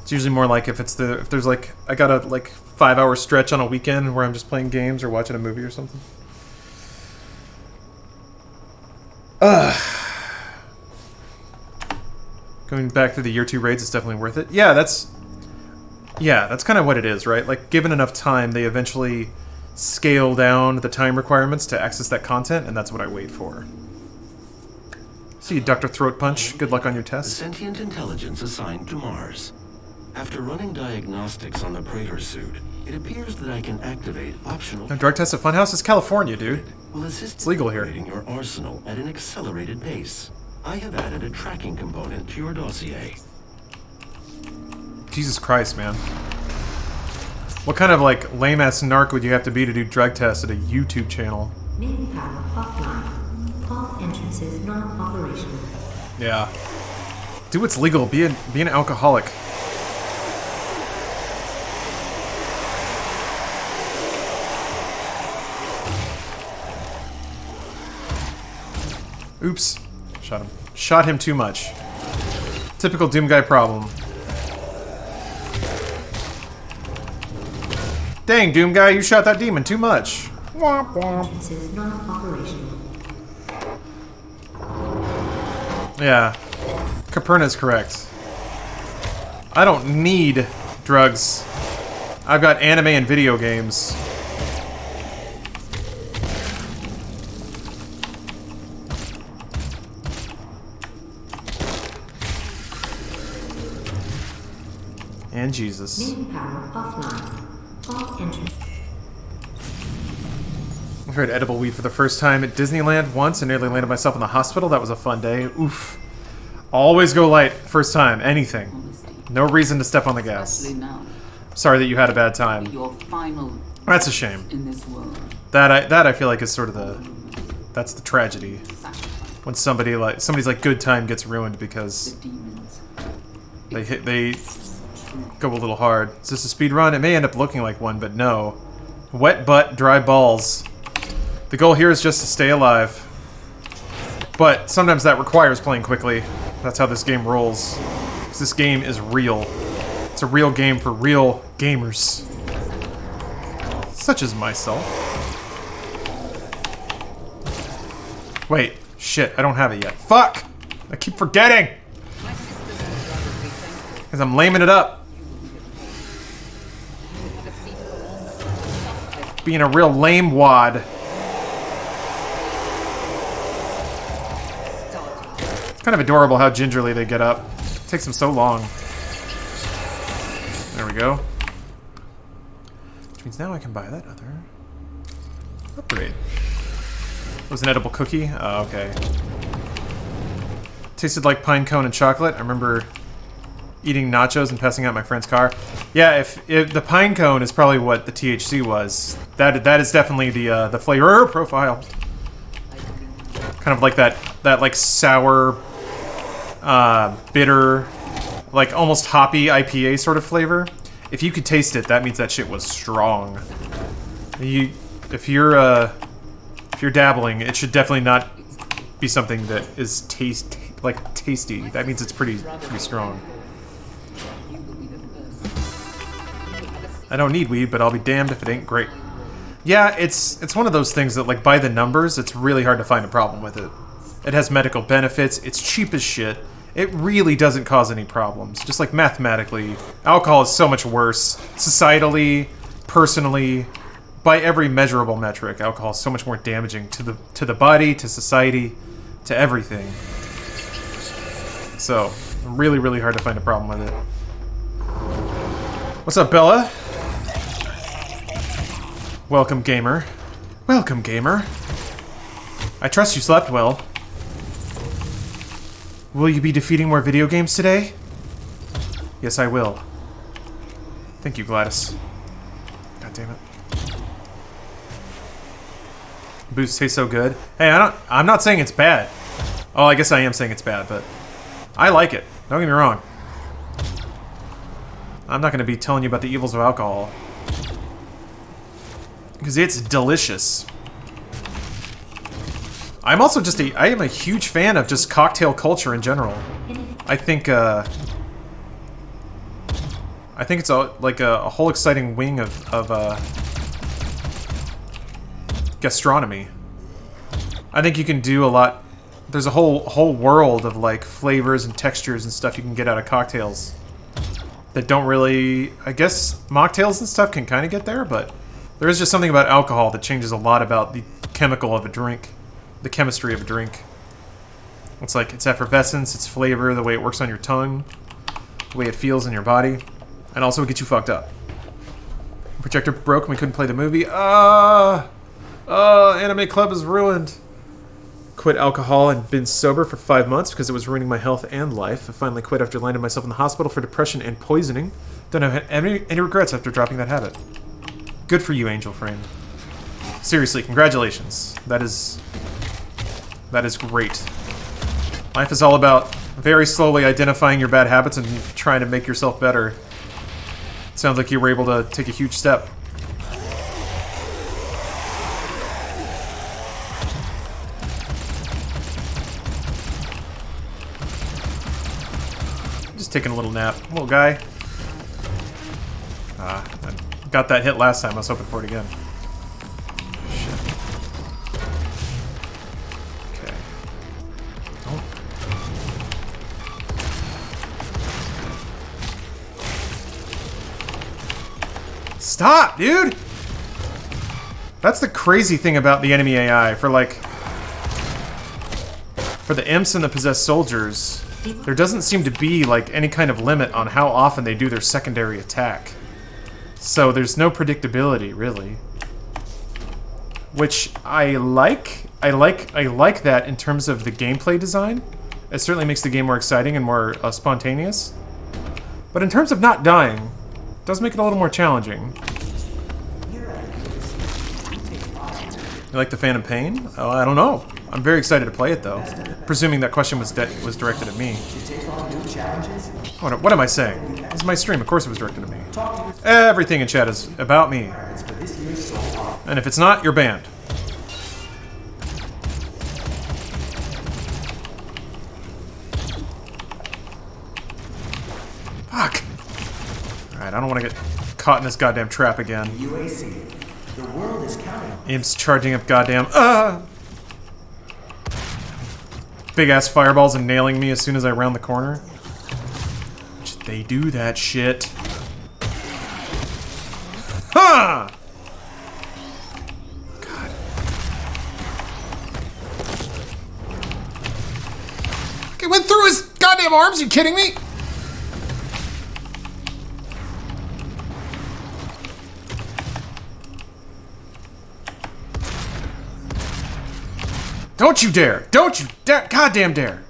It's usually more like if there's like, I got a like 5-hour stretch on a weekend where I'm just playing games or watching a movie or something. Going back to the year 2 raids is definitely worth it. Yeah, that's... Yeah, that's kind of what it is, right? Like, given enough time, they eventually scale down the time requirements to access that content, and that's what I wait for. See you, Dr. Throat Punch. Good luck on your The test. sentient intelligence assigned to Mars. After running diagnostics on the Praetor suit, it appears that I can activate optional... No drug test at Funhouse? It's California, dude. Will assist It's legal here. in your arsenal at an accelerated pace. I have added a tracking component to your dossier. Jesus Christ, man. What kind of, like, lame-ass narc would you have to be to do drug tests at a YouTube channel? Main power offline. All entrances not operational. Yeah. Do what's legal. Be an alcoholic. Oops. Shot him. Shot him too much. Typical Doom Guy problem. Dang, Doom Guy, you shot that demon too much. Womp womp. Entrances not operational. Yeah. Caperna's correct. I don't need drugs. I've got anime and video games. And Jesus. Main power offline. All entrances. I tried edible weed for the first time at Disneyland once and nearly landed myself in the hospital. That was a fun day. Oof. Always go light first time. Anything. No reason to step on the gas. Especially now, Sorry that you had a bad time. your final That's a shame. in this world. That I feel like is sort of that's the tragedy. When somebody's like good time gets ruined because Demons. they go a little hard. Is this a speed run? It may end up looking like one, but no. Wet butt, dry balls. The goal here is just to stay alive. But sometimes that requires playing quickly. That's how this game rolls. 'Cause this game is real. It's a real game for real gamers. Such as myself. Wait, shit, I don't have it yet. Fuck! I keep forgetting! Because I'm laming it up. Being a real lame wad. Kind of adorable how gingerly they get up. It takes them so long. There we go. Which means now I can buy that other upgrade. It was an edible cookie? Oh, okay. Tasted like pine cone and chocolate. I remember eating nachos and passing out my friend's car. Yeah, if the pine cone is probably what the THC was. That is definitely the flavor profile. Kind of like that like sour, bitter, like almost hoppy IPA sort of flavor. If you could taste it, that means that shit was strong. If you're dabbling, it should definitely not be something that is tasty. That means it's pretty strong. I don't need weed, but I'll be damned if it ain't great. Yeah, it's one of those things that, like, by the numbers, it's really hard to find a problem with it. It has medical benefits, it's cheap as shit, it really doesn't cause any problems. Just like mathematically, alcohol is so much worse. Societally, personally, by every measurable metric, alcohol is so much more damaging to the body, to society, to everything. So, really, really hard to find a problem with it. What's up, Bella? Welcome, gamer. Welcome, gamer. I trust you slept well. Will you be defeating more video games today? Yes, I will. Thank you, Gladys. God damn it. Boost tastes so good. Hey, I'm not saying it's bad. Oh, I guess I am saying it's bad, but I like it. Don't get me wrong. I'm not going to be telling you about the evils of alcohol. Because it's delicious. I'm also just I am a huge fan of just cocktail culture in general. I think it's like a whole exciting wing of gastronomy. I think you can do a lot. There's a whole world of like flavors and textures and stuff you can get out of cocktails that don't really... I guess mocktails and stuff can kind of get there, but there is just something about alcohol that changes a lot about the chemical of a drink. The chemistry of a drink. It's like its effervescence, its flavor, the way it works on your tongue, the way it feels in your body, and also it gets you fucked up. Projector broke and we couldn't play the movie. Anime Club is ruined. Quit alcohol and been sober for 5 months because it was ruining my health and life. I finally quit after landing myself in the hospital for depression and poisoning. Don't have any regrets after dropping that habit. Good for you, Angel Frame. Seriously, congratulations. That is great. Life is all about very slowly identifying your bad habits and trying to make yourself better. Sounds like you were able to take a huge step. Just taking a little nap. Little guy. I got that hit last time. I was hoping for it again. Shit. Okay. Don't. Stop, dude! That's the crazy thing about the enemy AI. For the imps and the possessed soldiers, there doesn't seem to be like any kind of limit on how often they do their secondary attack. So there's no predictability, really. Which I like. I like that in terms of the gameplay design. It certainly makes the game more exciting and more spontaneous. But in terms of not dying, it does make it a little more challenging. You like the Phantom Pain? Oh, I don't know. I'm very excited to play it, though. Presuming that question was directed at me. What am I saying? This is my stream. Of course it was directed at me. Everything in chat is about me. And if it's not, you're banned. Fuck! Alright, I don't want to get caught in this goddamn trap again. The world is counting. Imps charging up goddamn... Big ass fireballs and nailing me as soon as I round the corner. They do that shit. Ha! God. It went through his goddamn arms, you kidding me? Don't you dare! Don't you dare! Goddamn dare!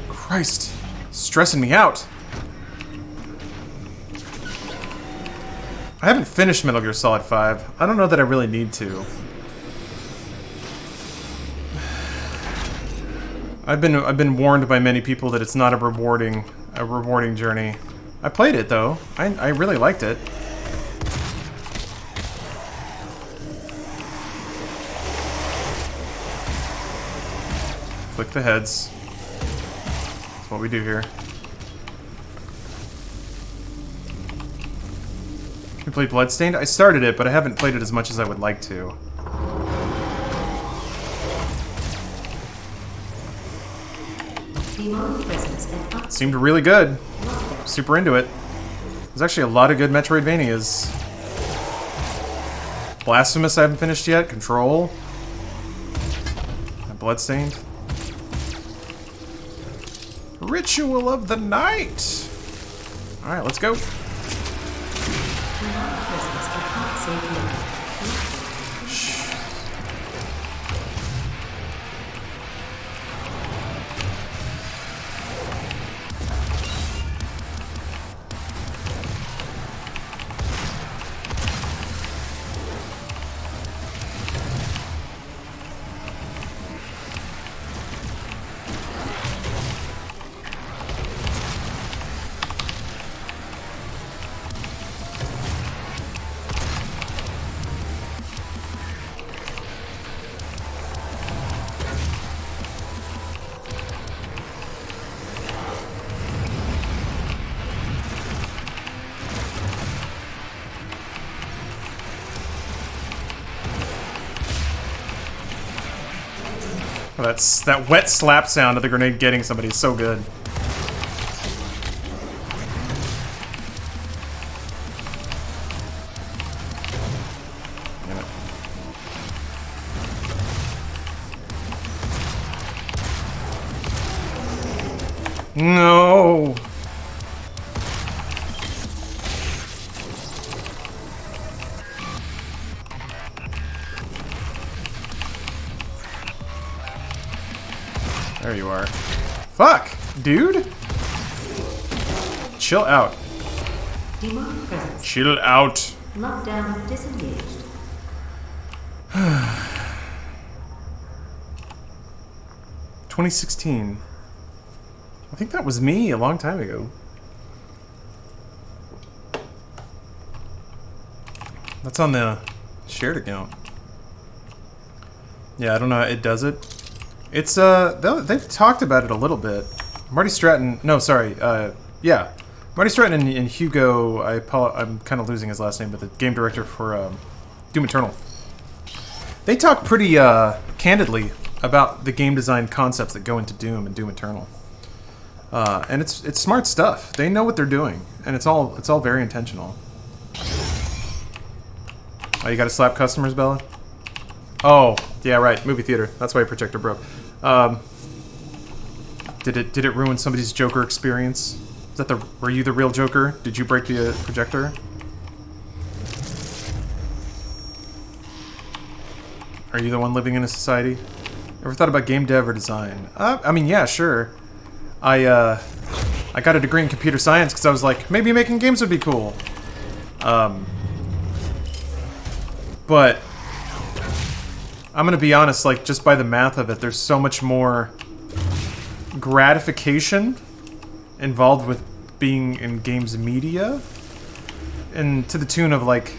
Christ. Stressing me out. I haven't finished Metal Gear Solid 5. I don't know that I really need to. I've been warned by many people that it's not a rewarding journey. I played it though. I really liked it. Click the heads. That's what we do here. Can we play Bloodstained? I started it, but I haven't played it as much as I would like to. It seemed really good. Super into it. There's actually a lot of good Metroidvanias. Blasphemous I haven't finished yet. Control. Bloodstained. Ritual of the Night! Alright, let's go. Shh. That wet slap sound of the grenade getting somebody is so good. No. There you are. Fuck, dude. Chill out. Demonic presence. Chill out. Lockdown disengaged. 2016. I think that was me a long time ago. That's on the shared account. Yeah, I don't know how it does it. It's, they've talked about it a little bit. Marty Stratton, no, sorry, yeah. Marty Stratton and Hugo, I'm kind of losing his last name, but the game director for Doom Eternal. They talk pretty candidly about the game design concepts that go into Doom and Doom Eternal. And it's smart stuff. They know what they're doing, and it's all very intentional. Oh, you gotta slap customers, Bella? Oh, yeah, right. Movie theater. That's why your projector broke. Did it ruin somebody's Joker experience? Were you the real Joker? Did you break the projector? Are you the one living in a society? Ever thought about game dev or design? I mean, yeah, sure. I got a degree in computer science because I was like, maybe making games would be cool. But I'm gonna be honest, like, just by the math of it, there's so much more gratification involved with being in games media, and to the tune of, like,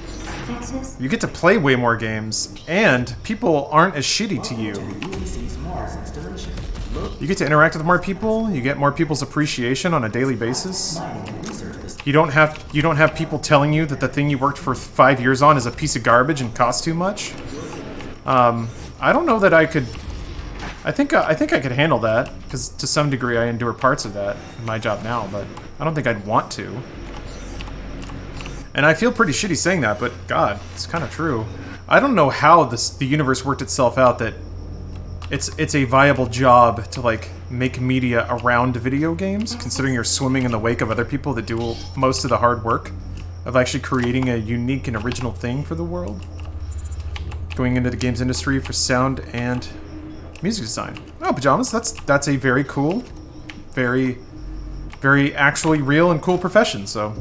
you get to play way more games, and people aren't as shitty to you. You get to interact with more people, you get more people's appreciation on a daily basis. You don't have people telling you that the thing you worked for 5 years on is a piece of garbage and costs too much. I don't know that I could. I think I could handle that, because to some degree I endure parts of that in my job now, but I don't think I'd want to. And I feel pretty shitty saying that, but God, it's kind of true. I don't know how the universe worked itself out that it's a viable job to, like, make media around video games, considering you're swimming in the wake of other people that do most of the hard work of actually creating a unique and original thing for the world. Going into the games industry for sound and music design. Oh, pajamas, that's a very cool, very, very actually real and cool profession, so.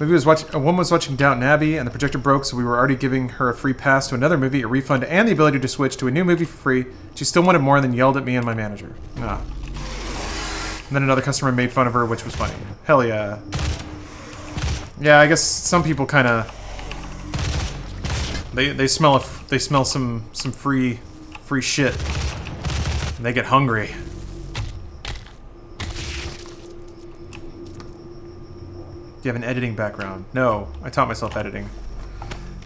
A woman was watching Downton Abbey, and the projector broke, so we were already giving her a free pass to another movie, a refund, and the ability to switch to a new movie for free. She still wanted more and then yelled at me and my manager. Ah. And then another customer made fun of her, which was funny. Hell yeah. Yeah, I guess some people kind of they smell some free shit, and they get hungry. Do you have an editing background? No, I taught myself editing.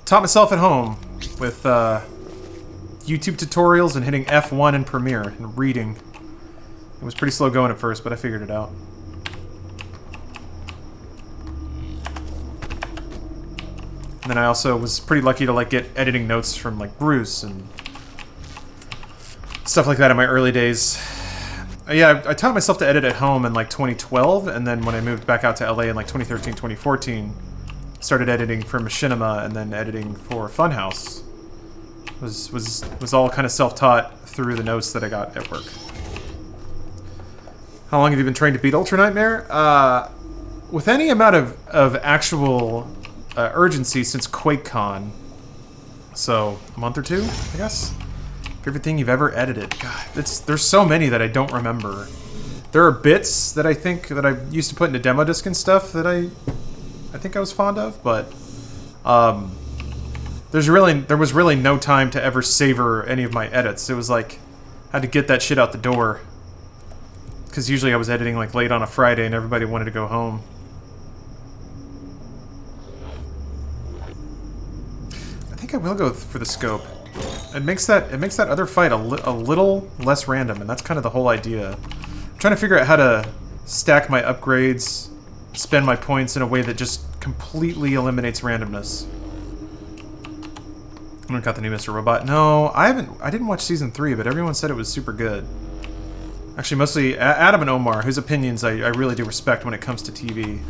Taught myself at home with YouTube tutorials and hitting F1 in Premiere and reading. It was pretty slow going at first, but I figured it out. And then I also was pretty lucky to, like, get editing notes from, like, Bruce and stuff like that in my early days. Yeah, I taught myself to edit at home in, like, 2012, and then when I moved back out to LA in, like, 2013, 2014, started editing for Machinima and then editing for Funhouse. Was all kind of self-taught through the notes that I got at work. How long have you been trying to beat Ultra Nightmare? With any amount of actual urgency since QuakeCon. So, a month or two, I guess? Favorite thing you've ever edited? God, there's so many that I don't remember. There are bits that I think that I used to put into demo disc and stuff that I think I was fond of, but there was really no time to ever savor any of my edits. It was like I had to get that shit out the door, because usually I was editing, like, late on a Friday and everybody wanted to go home. I think I will go for the scope. It makes that other fight a little less random, and that's kind of the whole idea. I'm trying to figure out how to stack my upgrades, spend my points in a way that just completely eliminates randomness. I haven't got the new Mr. Robot. No, I didn't watch season 3, but everyone said it was super good. Actually, mostly Adam and Omar, whose opinions I really do respect when it comes to TV.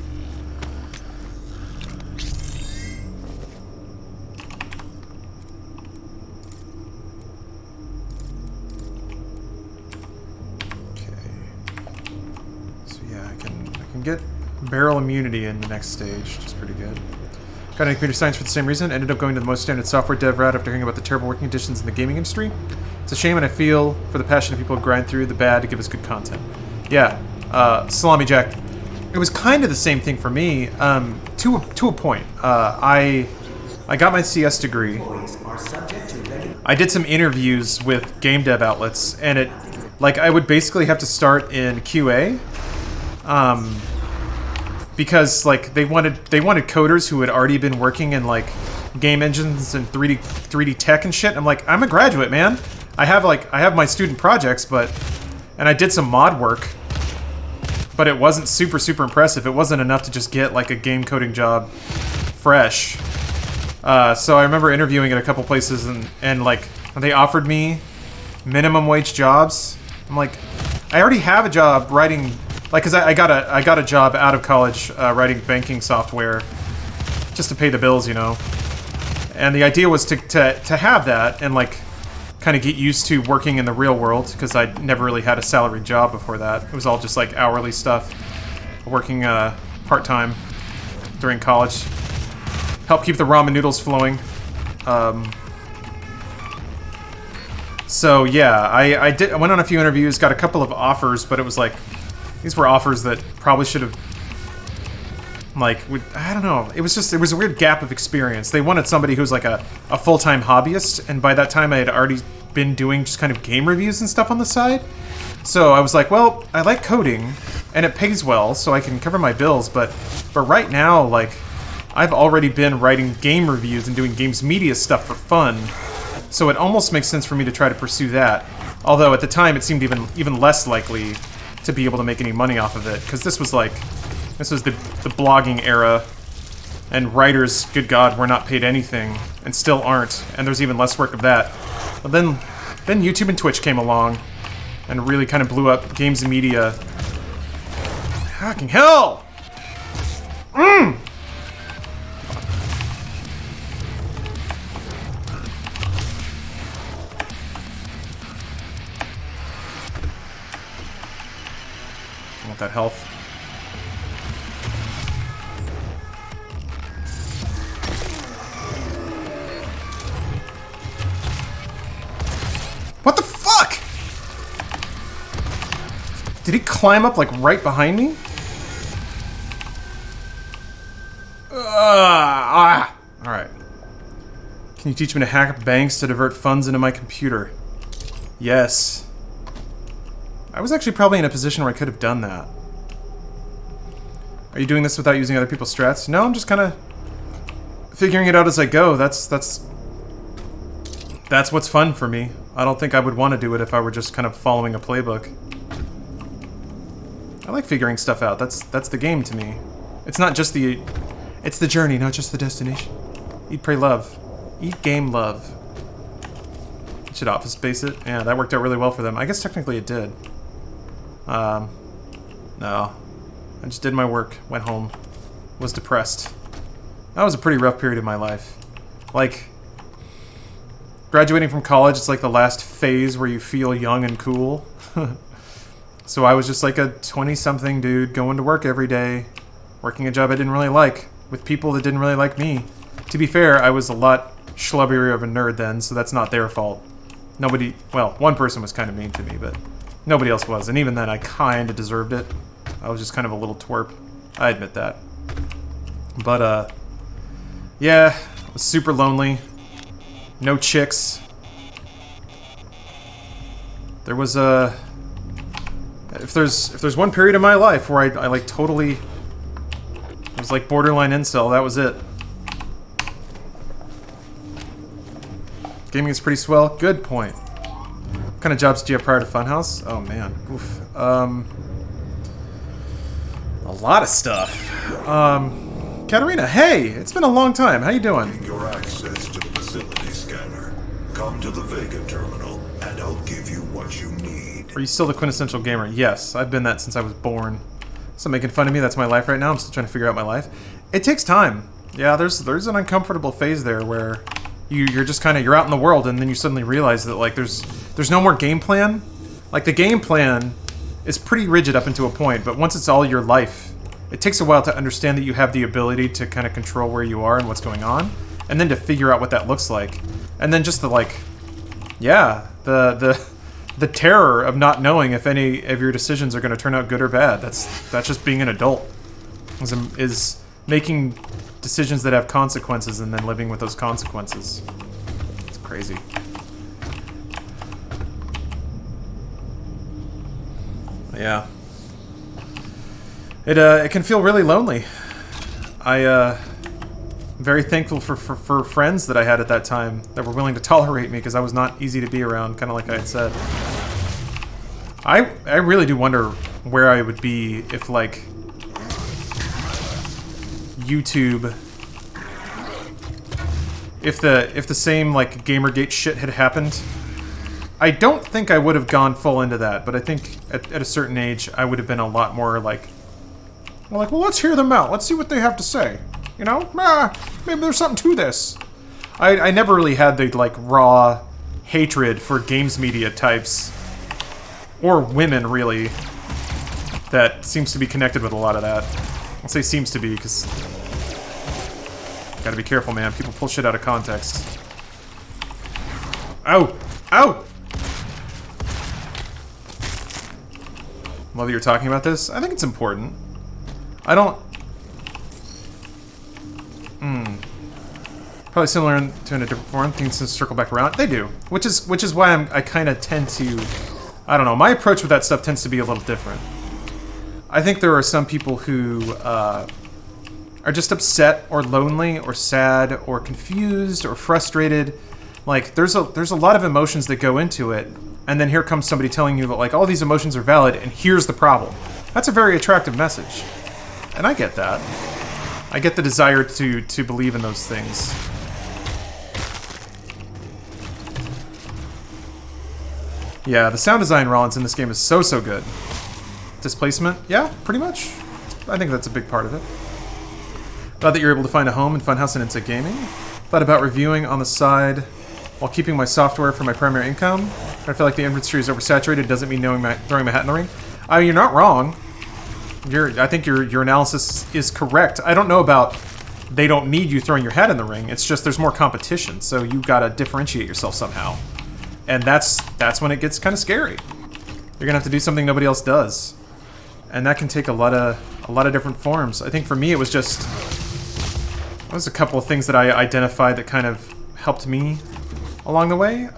Get barrel immunity in the next stage, which is pretty good. Got into computer science for the same reason. Ended up going to the most standard software dev route after hearing about the terrible working conditions in the gaming industry. It's a shame, and I feel for the passionate people who grind through the bad to give us good content. Yeah, Salami Jack. It was kind of the same thing for me, to a point. I got my CS degree. I did some interviews with game dev outlets, and I would basically have to start in QA. Because they wanted coders who had already been working in game engines and 3D tech and shit. I'm like, I'm a graduate, man. I have my student projects, and I did some mod work, but it wasn't super impressive. It wasn't enough to just get a game coding job fresh. So I remember interviewing at a couple places, and they offered me minimum wage jobs. I'm like, I already have a job writing. Because I got a job out of college writing banking software just to pay the bills, you know. And the idea was to have that and kind of get used to working in the real world, because I never really had a salaried job before that. It was all just hourly stuff, working part-time during college. Help keep the ramen noodles flowing. So yeah, I went on a few interviews, got a couple of offers, but it was these were offers that probably should have, I don't know. It was a weird gap of experience. They wanted somebody who's a full-time hobbyist, and by that time I had already been doing just kind of game reviews and stuff on the side. So I was like, well, I like coding, and it pays well, so I can cover my bills, but right now, I've already been writing game reviews and doing games media stuff for fun, so it almost makes sense for me to try to pursue that. Although at the time it seemed even less likely to be able to make any money off of it, because this was the blogging era, and writers, good God, were not paid anything, and still aren't, and there's even less work of that. But then YouTube and Twitch came along, and really kind of blew up games and media. Fucking hell! That health. What the fuck? Did he climb up right behind me? Alright. Can you teach me to hack up banks to divert funds into my computer? Yes. I was actually probably in a position where I could have done that. Are you doing this without using other people's strats? No, I'm just kind of figuring it out as I go. That's what's fun for me. I don't think I would want to do it if I were just kind of following a playbook. I like figuring stuff out. That's the game to me. It's not just it's the journey, not just the destination. Eat, pray, love. Eat, game, love. Should office space it? Yeah, that worked out really well for them. I guess technically it did. No. I just did my work, went home, was depressed. That was a pretty rough period of my life. Graduating from college, it's the last phase where you feel young and cool. So I was just a 20-something dude going to work every day, working a job I didn't really like, with people that didn't really like me. To be fair, I was a lot schlubbier of a nerd then, so that's not their fault. Nobody, well, one person was kind of mean to me, but nobody else was, and even then I kind of deserved it. I was just kind of a little twerp. I admit that. But, yeah, I was super lonely. No chicks. There was if there's one period in my life where I totally, it was borderline incel, that was it. Gaming is pretty swell. Good point. What kind of jobs do you have prior to Funhouse? Oh man, oof. A lot of stuff. Katarina, hey, it's been a long time. How you doing? Your access to the facility scanner. Come Come to the Vega terminal, and I'll give you what you need. Are you still the quintessential gamer? Yes, I've been that since I was born. So making fun of me, that's my life right now. I'm still trying to figure out my life. It takes time. Yeah, there's an uncomfortable phase there where you're just kind of, you're out in the world and then you suddenly realize that like there's no more game plan. Like the game plan is pretty rigid up into a point, but once it's all your life, it takes a while to understand that you have the ability to kind of control where you are and what's going on, and then to figure out what that looks like. And then just the like, yeah, the terror of not knowing if any of your decisions are going to turn out good or bad. That's just being an adult. Is making decisions that have consequences and then living with those consequences. It's crazy. Yeah. It can feel really lonely. I'm very thankful for friends that I had at that time that were willing to tolerate me because I was not easy to be around, kind of like I had said. I really do wonder where I would be if, like, YouTube... If the same, like, Gamergate shit had happened. I don't think I would have gone full into that, but I think at a certain age I would have been a lot more like... Well, let's hear them out. Let's see what they have to say. You know? Maybe there's something to this. I never really had the, like, raw hatred for games media types. Or women, really. That seems to be connected with a lot of that. I'll say seems to be, because... Gotta be careful, man. People pull shit out of context. Ow! Ow! Love that you're talking about this. I think it's important. I don't... Probably similar to in a different form. Things to circle back around. They do. Which is why I kind of tend to... I don't know. My approach with that stuff tends to be a little different. I think there are some people who are just upset or lonely or sad or confused or frustrated. Like, there's a lot of emotions that go into it. And then here comes somebody telling you that, like, all these emotions are valid and here's the problem. That's a very attractive message. And I get that. I get the desire to believe in those things. Yeah, the sound design, Rollins, in this game is so good. Displacement? Yeah, pretty much. I think that's a big part of it. Glad that you're able to find a home in Funhouse and Insect Gaming. Thought about reviewing on the side while keeping my software for my primary income. I feel like the industry is oversaturated. Doesn't mean throwing my hat in the ring. You're not wrong. I think your analysis is correct. I don't know about they don't need you throwing your hat in the ring. It's just there's more competition, so you gotta differentiate yourself somehow. And that's when it gets kind of scary. You're gonna have to do something nobody else does, and that can take a lot of different forms. I think for me it was a couple of things that I identified that kind of helped me along the way.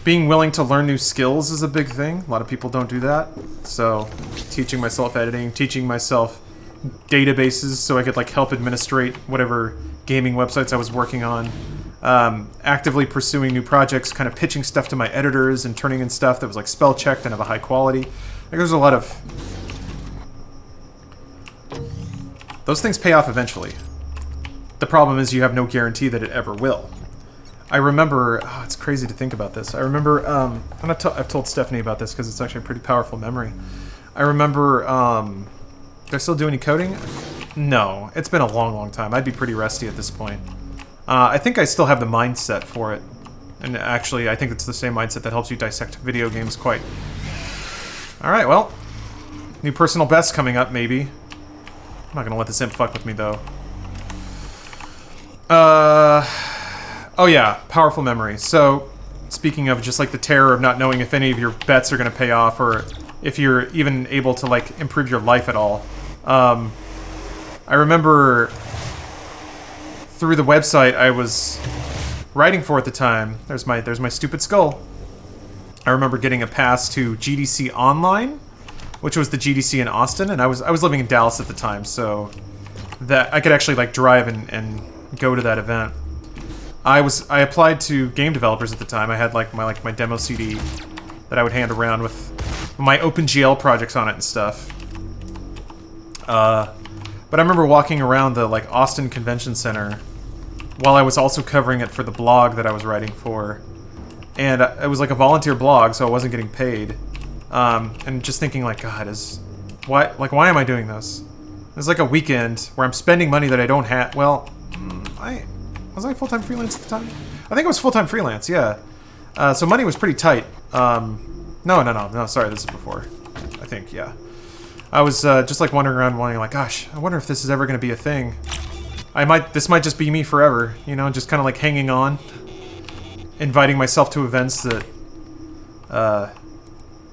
Being willing to learn new skills is a big thing. A lot of people don't do that. So, teaching myself editing, teaching myself databases so I could, like, help administrate whatever gaming websites I was working on. Actively pursuing new projects, kind of pitching stuff to my editors and turning in stuff that was, like, spell-checked and of a high quality. Like, there's a lot of... Those things pay off eventually. The problem is you have no guarantee that it ever will. I remember... Oh, it's crazy to think about this. I remember... I've told Stephanie about this because it's actually a pretty powerful memory. I remember... Do I still do any coding? No. It's been a long time. I'd be pretty rusty at this point. I think I still have the mindset for it. And actually, I think it's the same mindset that helps you dissect video games quite... Alright, well. New personal best coming up, maybe. I'm not gonna let this imp fuck with me, though. Oh yeah, powerful memory. So, speaking of just like the terror of not knowing if any of your bets are going to pay off or if you're even able to like improve your life at all. I remember through the website I was writing for at the time. There's my stupid skull. I remember getting a pass to GDC Online, which was the GDC in Austin, and I was living in Dallas at the time, so that I could actually like drive and go to that event. I applied to game developers at the time. I had my demo CD that I would hand around with my OpenGL projects on it and stuff. But I remember walking around the like Austin Convention Center while I was also covering it for the blog that I was writing for. And it was like a volunteer blog, so I wasn't getting paid. And just thinking like, God, why am I doing this? It's like a weekend where I'm spending money that I don't have. Well, was I full-time freelance at the time? I think it was full-time freelance, yeah. So money was pretty tight. No, sorry, this is before. I think, yeah. I was just like wandering around wondering like, gosh, I wonder if this is ever going to be a thing. This might just be me forever, you know, just kind of like hanging on. Inviting myself to events that,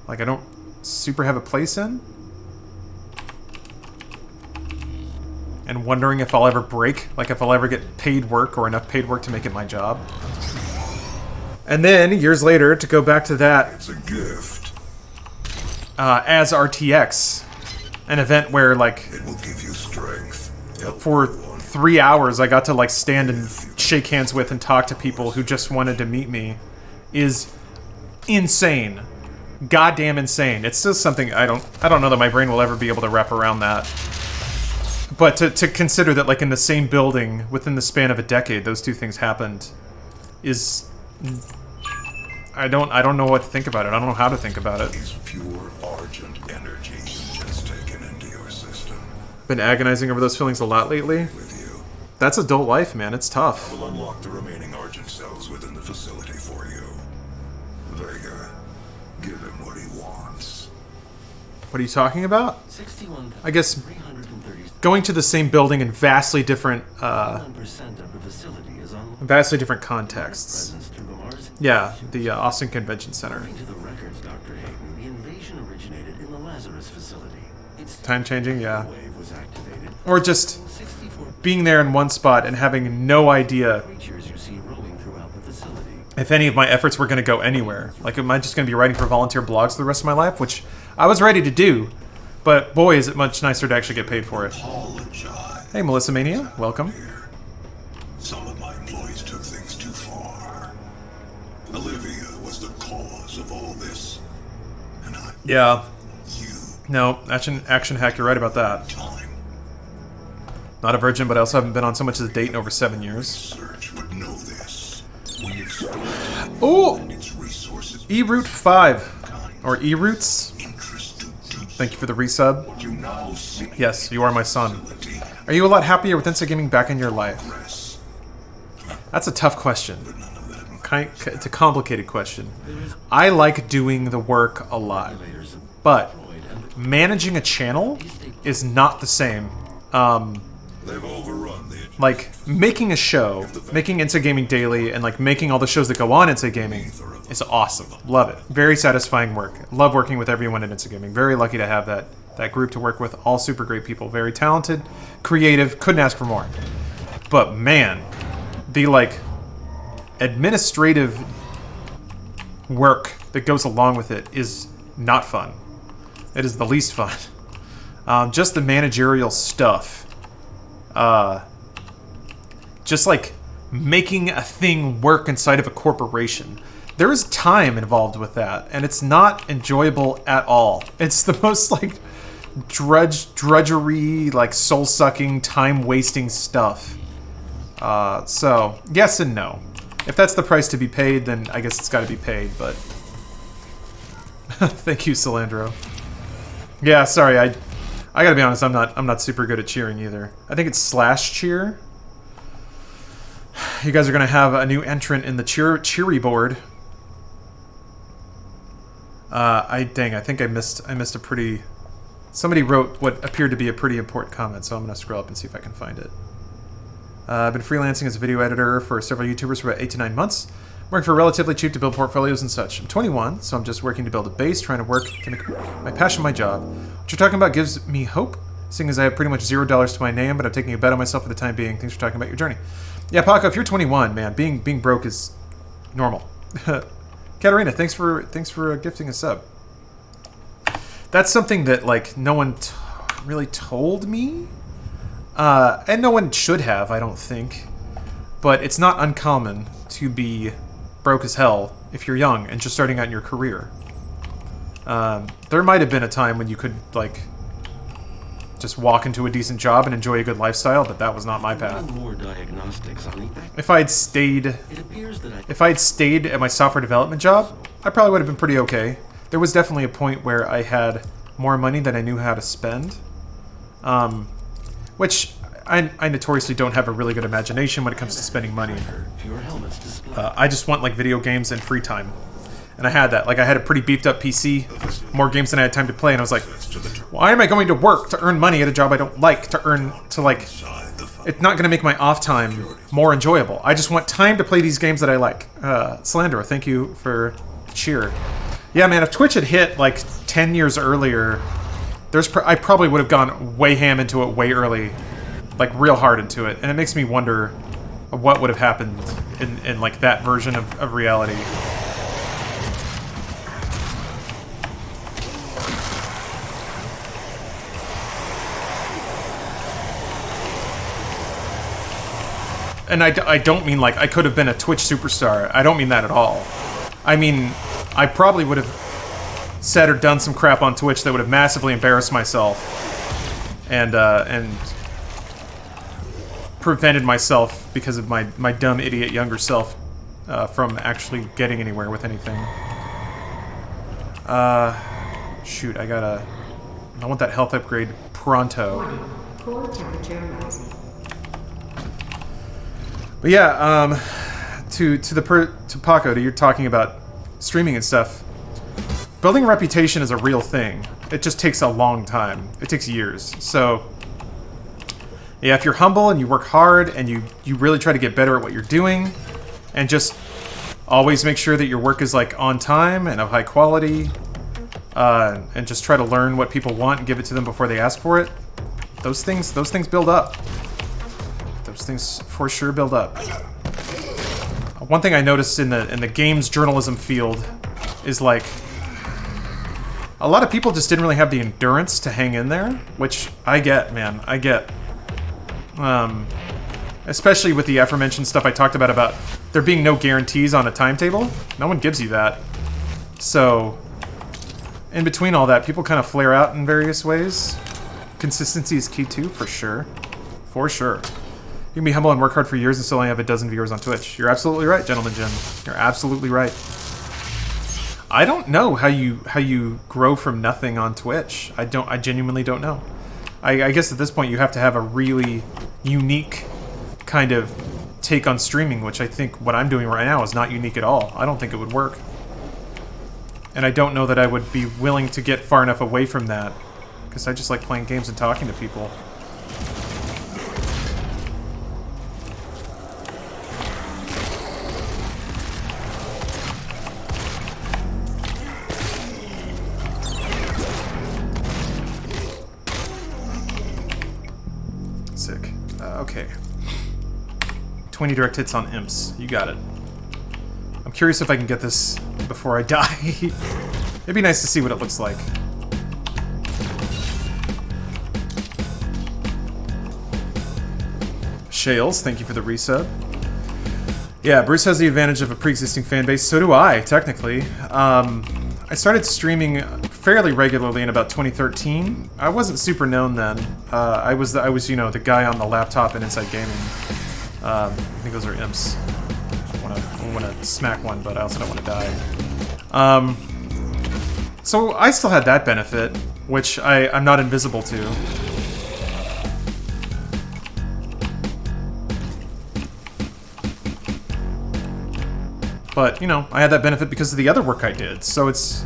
like I don't super have a place in. And wondering if I'll ever break, like if I'll ever get paid work or enough paid work to make it my job. And then, years later, to go back to that... It's a gift. As RTX. An event where, like... It will give you strength. For 3 hours, I got to, like, stand and shake hands with and talk to people who just wanted to meet me. Is insane. Goddamn insane. It's still something I don't know that my brain will ever be able to wrap around that. But to consider that, like, in the same building, within the span of a decade, those two things happened, is... I don't know what to think about it. I don't know how to think about it. Is pure argent energy just taken into your system. Been agonizing over those feelings a lot lately. With you. That's adult life, man. It's tough. We'll unlock the remaining argent cells within the facility for you. Vega, give him what he wants. What are you talking about? 61, I guess 330. going to the same building in vastly different, 1% of the facility is on vastly different contexts. presence through the Mars. Yeah, the Austin Convention Center. According to the records, Dr. Hayden, the invasion originated in the Lazarus facility. Its Time changing, yeah. wave was activated. Or just 64 being there in one spot and having no idea creatures you see roaming throughout the facility. if any of my efforts were going to go anywhere. Like, am I just going to be writing for volunteer blogs the rest of my life? Which I was ready to do, but boy, is it much nicer to actually get paid for it. Apologize. Hey, Melissa Mania, welcome. Here. Some of my employees took things too far. Olivia was the cause of all this. And Yeah. you, No, action hack, you're right about that. time, Not a virgin, but I also haven't been on so much as a date in over 7 years. search would know this. We exploit Ooh! its resources. E-Root 5. Or E-Roots. Interest to do Thank you for the resub. what you now see. Yes, you are my son. Are you a lot happier with instant gaming back in your life? Press. That's a tough question. It's a complicated question. I like doing the work a lot, but managing a channel is not the same. They've overrun the Like, making a show, making Instant Gaming Daily, and like making all the shows that go on Instant Gaming is awesome. Love it. Very satisfying work. Love working with everyone at Instant Gaming. Very lucky to have that group to work with. All super great people. Very talented, creative. Couldn't ask for more. But man, the like administrative work that goes along with it is not fun. It is the least fun. Just the managerial stuff. Just like making a thing work inside of a corporation. There is time involved with that, and it's not enjoyable at all. It's the most like drudgery, like soul-sucking, time-wasting stuff. So yes and no. If that's the price to be paid, then I guess it's got to be paid. But thank you, Salandro. Yeah, sorry. I gotta be honest. I'm not super good at cheering either. I think it's /cheer. You guys are gonna have a new entrant in the cheery board. I think I missed a pretty. Somebody wrote what appeared to be a pretty important comment, so I'm gonna scroll up and see if I can find it. I've been freelancing as a video editor for several YouTubers for about 8 to 9 months. I'm working for relatively cheap to build portfolios and such. I'm 21, so I'm just working to build a base, trying to work to make my passion my job. What you're talking about gives me hope, seeing as I have pretty much $0 to my name, but I'm taking a bet on myself for the time being. Thanks for talking about your journey. Yeah, Paco, if you're 21, man, being broke is normal. Katarina, thanks for gifting a sub. That's something that like no one really told me. And no one should have, I don't think. But it's not uncommon to be broke as hell if you're young and just starting out in your career. There might have been a time when you could, like, just walk into a decent job and enjoy a good lifestyle, but that was not my path. More diagnostics on the If I'd stayed It appears that I If I'd stayed at my software development job, I probably would have been pretty okay. There was definitely a point where I had more money than I knew how to spend. Which I notoriously don't have a really good imagination when it comes to spending money. to your helmet's display. I just want like video games and free time. And I had that. Like I had a pretty beefed up PC, more games than I had time to play, and I was like, why am I going to work to earn money at a job I don't like, it's not going to make my off time more enjoyable. I just want time to play these games that I like. Slanderer, thank you for the cheer. Yeah, man, if Twitch had hit like 10 years earlier, I probably would have gone way ham into it way early, like real hard into it, and it makes me wonder what would have happened in like that version of reality. And I don't mean like I could have been a Twitch superstar. I don't mean that at all. I mean, I probably would have said or done some crap on Twitch that would have massively embarrassed myself and prevented myself, because of my dumb idiot younger self, from actually getting anywhere with anything. Shoot, I want that health upgrade pronto. Warning. Core temperature rising. But yeah, to Paco, you're talking about streaming and stuff. Building a reputation is a real thing. It just takes a long time. It takes years. So yeah, if you're humble and you work hard and you really try to get better at what you're doing, and just always make sure that your work is like on time and of high quality, and just try to learn what people want and give it to them before they ask for it, those things build up. Those things for sure build up. One thing I noticed in the games journalism field is like a lot of people just didn't really have the endurance to hang in there, which I get, man. I get. Especially with the aforementioned stuff I talked about there being no guarantees on a timetable. No one gives you that. So in between all that, people kind of flare out in various ways. Consistency is key too, for sure. For sure. You can be humble and work hard for years and still only have a dozen viewers on Twitch. You're absolutely right, Gentleman Jim. You're absolutely right. I don't know how you grow from nothing on Twitch. I genuinely don't know. I guess at this point you have to have a really unique kind of take on streaming, which I think what I'm doing right now is not unique at all. I don't think it would work. And I don't know that I would be willing to get far enough away from that, because I just like playing games and talking to people. Okay. 20 direct hits on imps. You got it. I'm curious if I can get this before I die. It'd be nice to see what it looks like. Shales, thank you for the resub. Yeah, Bruce has the advantage of a pre-existing fan base. So do I, technically. I started streaming fairly regularly in about 2013. I wasn't super known then. I was you know, the guy on the laptop and Inside Gaming. I think those are imps. I want to smack one, but I also don't want to die. So I still had that benefit, which I'm not invisible to. But, you know, I had that benefit because of the other work I did, so it's...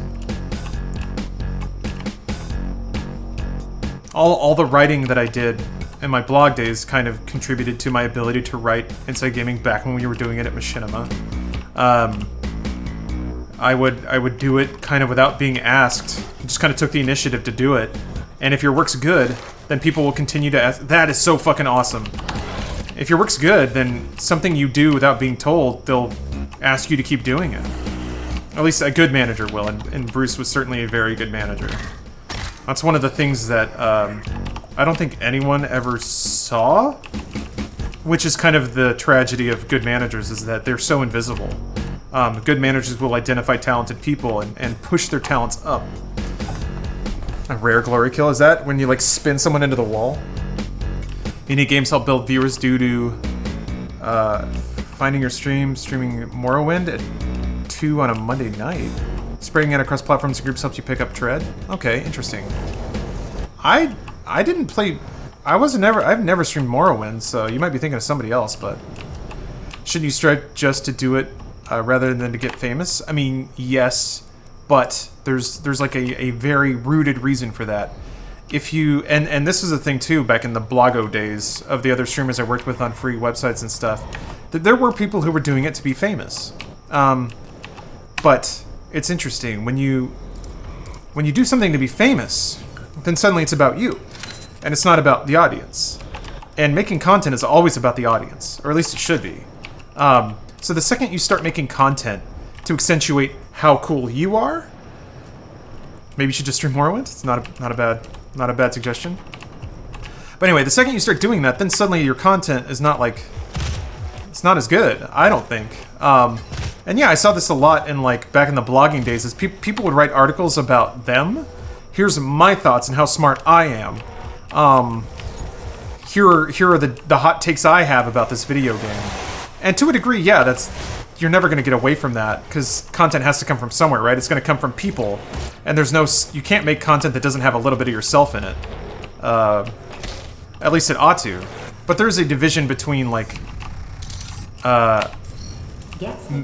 All the writing that I did in my blog days kind of contributed to my ability to write Inside Gaming back when we were doing it at Machinima. I would do it kind of without being asked. I just kind of took the initiative to do it. And if your work's good, then people will continue to ask. That is so fucking awesome. If your work's good, then something you do without being told, they'll ask you to keep doing it. At least a good manager will, and Bruce was certainly a very good manager. That's one of the things that I don't think anyone ever saw, which is kind of the tragedy of good managers, is that they're so invisible. Good managers will identify talented people and push their talents up. A rare glory kill, is that when you like spin someone into the wall? Indie games help build viewers due to finding your streaming Morrowind at 2 on a Monday night. Spreading it across platforms and groups helps you pick up tread. Okay, interesting. I didn't play. I've never streamed Morrowind, so you might be thinking of somebody else, but shouldn't you strive just to do it rather than to get famous? I mean, yes, but there's like a very rooted reason for that. If you and this is a thing too back in the blogo days of the other streamers I worked with on free websites and stuff, that there were people who were doing it to be famous. But it's interesting when you do something to be famous, then suddenly it's about you, and it's not about the audience. And making content is always about the audience, or at least it should be. So the second you start making content to accentuate how cool you are, maybe you should just stream Morrowind. It's not a bad suggestion. But anyway, the second you start doing that, then suddenly your content is not like, it's not as good, I don't think. And yeah, I saw this a lot in like back in the blogging days, is people would write articles about them. Here's my thoughts and how smart I am. Here are the hot takes I have about this video game. And to a degree, yeah, you're never going to get away from that, because content has to come from somewhere, right? It's going to come from people, and you can't make content that doesn't have a little bit of yourself in it. At least it ought to. But there's a division between like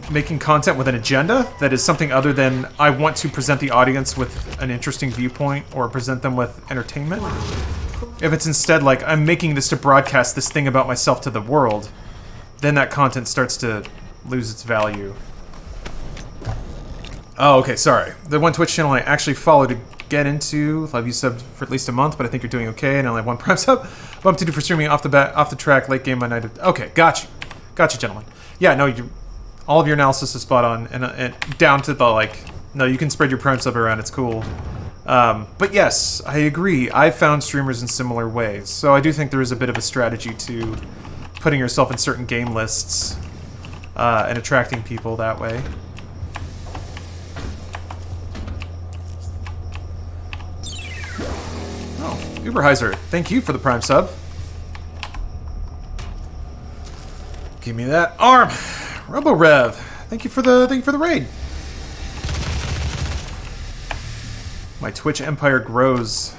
making content with an agenda that is something other than I want to present the audience with an interesting viewpoint or present them with entertainment. If it's instead like I'm making this to broadcast this thing about myself to the world, then that content starts to lose its value. Oh, okay, sorry. The one Twitch channel I actually follow to get into, love you subbed for at least a month, but I think you're doing okay, and I only have one Prime sub. Bump to do for streaming off the track, late game, my night. Okay, got you, gentlemen. Yeah, no, all of your analysis is spot on, and down to the like, no, you can spread your Prime sub around, it's cool. But yes, I agree. I've found streamers in similar ways, so I do think there is a bit of a strategy to putting yourself in certain game lists and attracting people that way. Oh, Uberheiser, thank you for the Prime sub. Give me that arm, RoboRev. Thank you for the raid. My Twitch empire grows.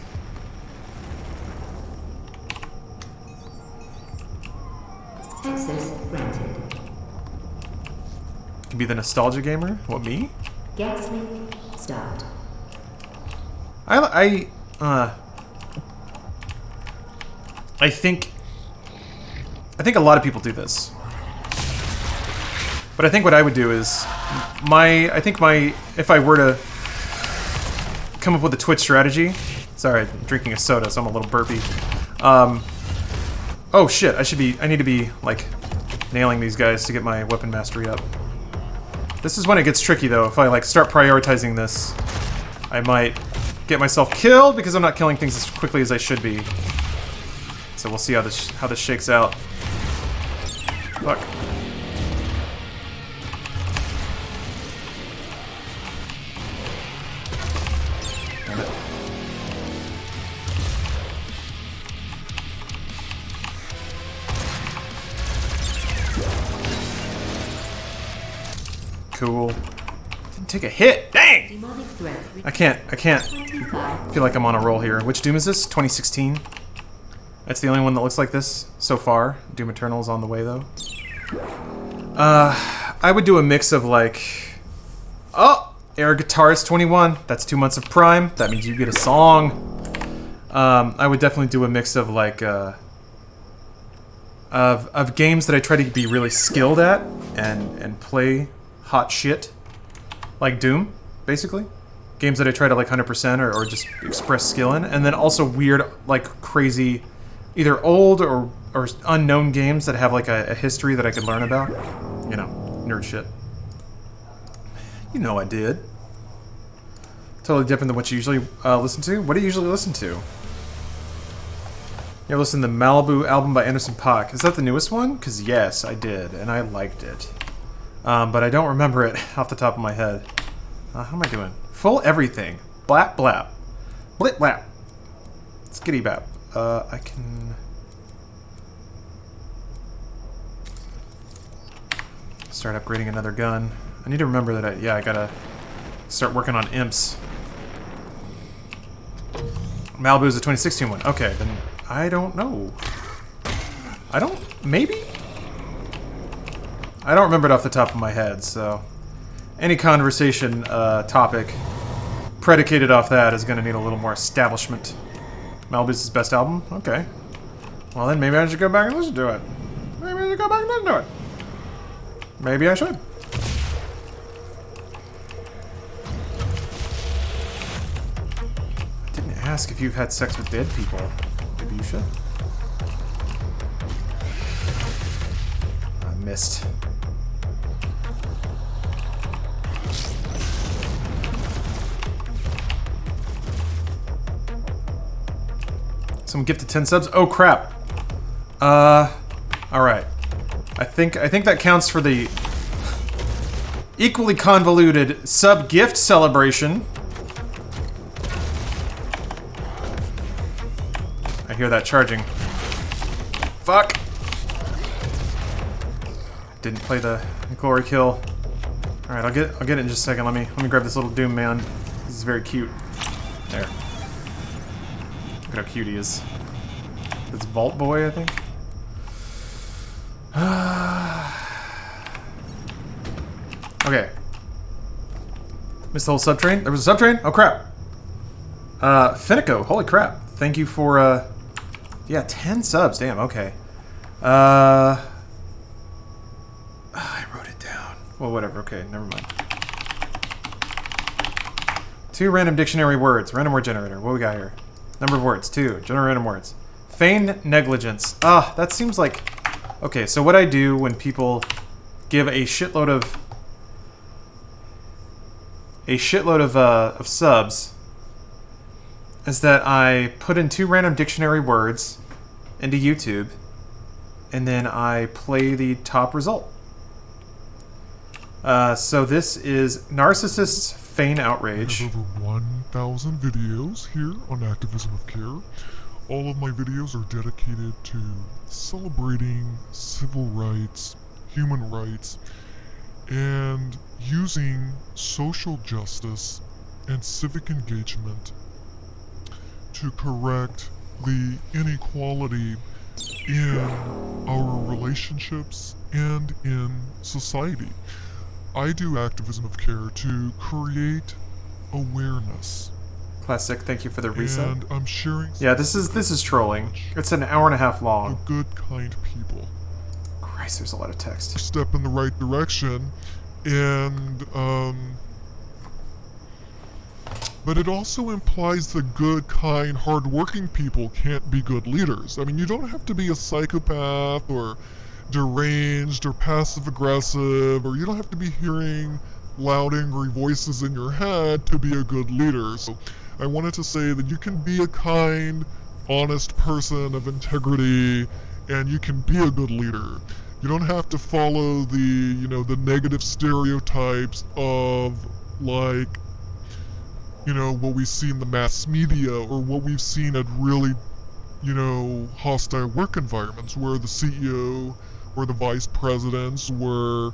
Access granted. Can be the nostalgia gamer. What, me? Gas leak stopped. I think a lot of people do this. But I think what I would do is if I were to come up with a Twitch strategy. Sorry, I'm drinking a soda, so I'm a little burpy. Oh shit, I need to be like nailing these guys to get my weapon mastery up. This is when it gets tricky though. If I like start prioritizing this, I might get myself killed because I'm not killing things as quickly as I should be. So we'll see how this shakes out. Fuck. Damn it. Cool. Didn't take a hit. Dang! I can't feel like I'm on a roll here. Which Doom is this? 2016? That's the only one that looks like this so far. Doom Eternal's on the way though. I would do a mix of like, oh, Air Guitarist 21. That's 2 months of Prime. That means you get a song. I would definitely do a mix of like of games that I try to be really skilled at and play hot shit, like Doom, basically. Games that I try to like 100% or just express skill in, and then also weird, like crazy, either old or unknown games that have like a history that I could learn about. You know, nerd shit. You know I did. Totally different than what you usually listen to. What do you usually listen to? You ever listen to the Malibu album by Anderson .Paak? Is that the newest one? Because yes, I did, and I liked it. But I don't remember it off the top of my head. How am I doing? Full everything. Blap blap. Blit lap. Skitty bap. I can start upgrading another gun. I need to remember that I gotta start working on imps. Malibu's a 2016 one. Okay, then I don't know. Maybe? I don't remember it off the top of my head, so any conversation topic predicated off that is going to need a little more establishment. Malibu's his best album? Okay. Well then maybe I should go back and listen to it. Maybe I should go back and listen to it. Maybe I should. I didn't ask if you've had sex with dead people. Maybe you should. I missed. Someone gifted 10 subs. Oh crap. Alright. I think that counts for the equally convoluted sub gift celebration. I hear that charging. Fuck. Didn't play the glory kill. All right, I'll get it in just a second. Let me grab this little Doom man. This is very cute. There. Look at how cute he is. It's Vault Boy, I think. Okay. Missed the whole subtrain. There was a subtrain. Oh crap. Finico. Holy crap. Thank you for yeah, 10 subs. Damn. Okay. I wrote it down. Well, whatever. Okay, never mind. 2 random dictionary words. Random word generator. What we got here? Number of words. 2. Generate random words. Feign negligence. That seems like... Okay, so what I do when people give a shitload of subs is that I put in 2 random dictionary words into YouTube, and then I play the top result. So this is Narcissists Feign Outrage. I have over 1,000 videos here on Activism of Care. All of my videos are dedicated to celebrating civil rights, human rights, and using social justice and civic engagement to correct the inequality in our relationships and in society. I do Activism of Care to create awareness. Classic, thank you for the reset. And I'm sharing... Yeah, this is trolling. It's an hour and a half long. ...of good, kind people. Christ, there's a lot of text. Step in the right direction, and, but it also implies that good, kind, hardworking people can't be good leaders. I mean, you don't have to be a psychopath, or deranged, or passive-aggressive, or you don't have to be hearing loud, angry voices in your head to be a good leader. So I wanted to say that you can be a kind, honest person of integrity, and you can be a good leader. You don't have to follow the, the negative stereotypes of, like, what we see in the mass media, or what we've seen at really, hostile work environments, where the CEO or the vice presidents were,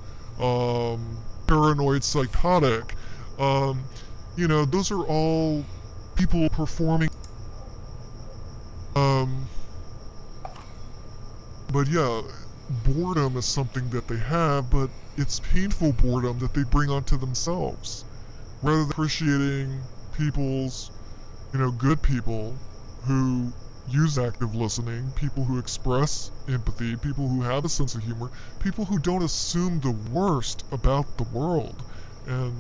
paranoid, psychotic. Those are all people performing. But yeah, boredom is something that they have, but it's painful boredom that they bring onto themselves. Rather than appreciating people's, good people who use active listening, people who express empathy, people who have a sense of humor, people who don't assume the worst about the world, and,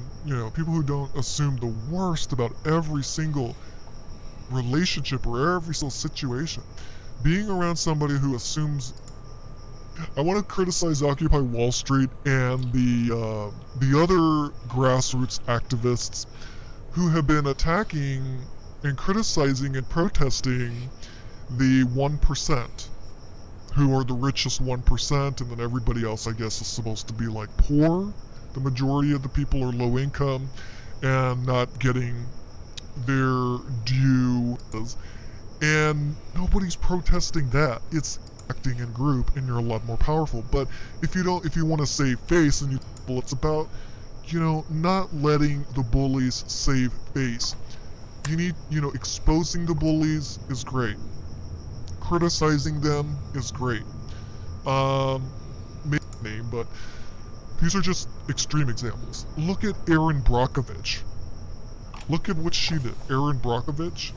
people who don't assume the worst about every single relationship or every single situation. Being around somebody who assumes... I want to criticize Occupy Wall Street and the other grassroots activists who have been attacking and criticizing and protesting the 1%, who are the richest 1%, and then everybody else, I guess, is supposed to be, like, poor. The majority of the people are low income and not getting their due, and nobody's protesting that. It's acting in group, and you're a lot more powerful. But if you want to save face, and it's about, not letting the bullies save face. You need, exposing the bullies is great. Criticizing them is great. Name, but these are just extreme examples. Look at Erin Brockovich. Look at what she did. Erin Brockovich.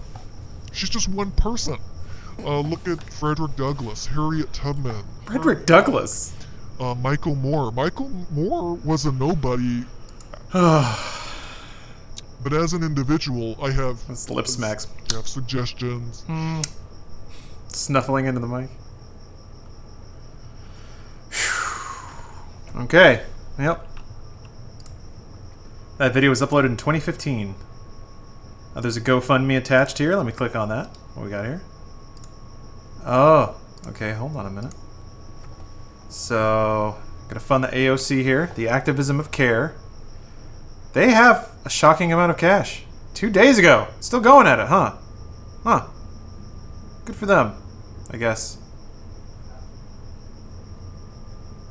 She's just one person. Look at Frederick Douglass, Harriet Tubman. Frederick Douglass? Michael Moore. Michael Moore was a nobody. But as an individual, I have... That's lip smacks. I have suggestions. Snuffling into the mic. Okay. Yep. That video was uploaded in 2015. There's a GoFundMe attached here. Let me click on that. What we got here? Oh. Okay, hold on a minute. So, gonna fund the AOC here. The Activism of Care. They have a shocking amount of cash. 2 days ago. Still going at it, huh? Huh. Good for them, I guess.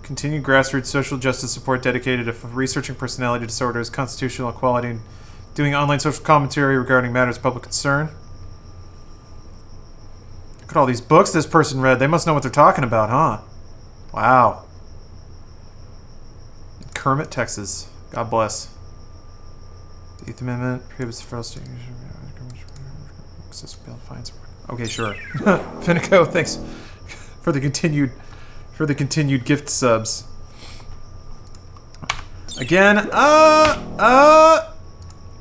Continued grassroots social justice support dedicated to researching personality disorders, constitutional equality, and doing online social commentary regarding matters of public concern. Look at all these books this person read. They must know what they're talking about, huh? Wow. Kermit, Texas. God bless. The Eighth Amendment prohibits the first okay, sure. Finico, thanks for the continued gift subs. Again,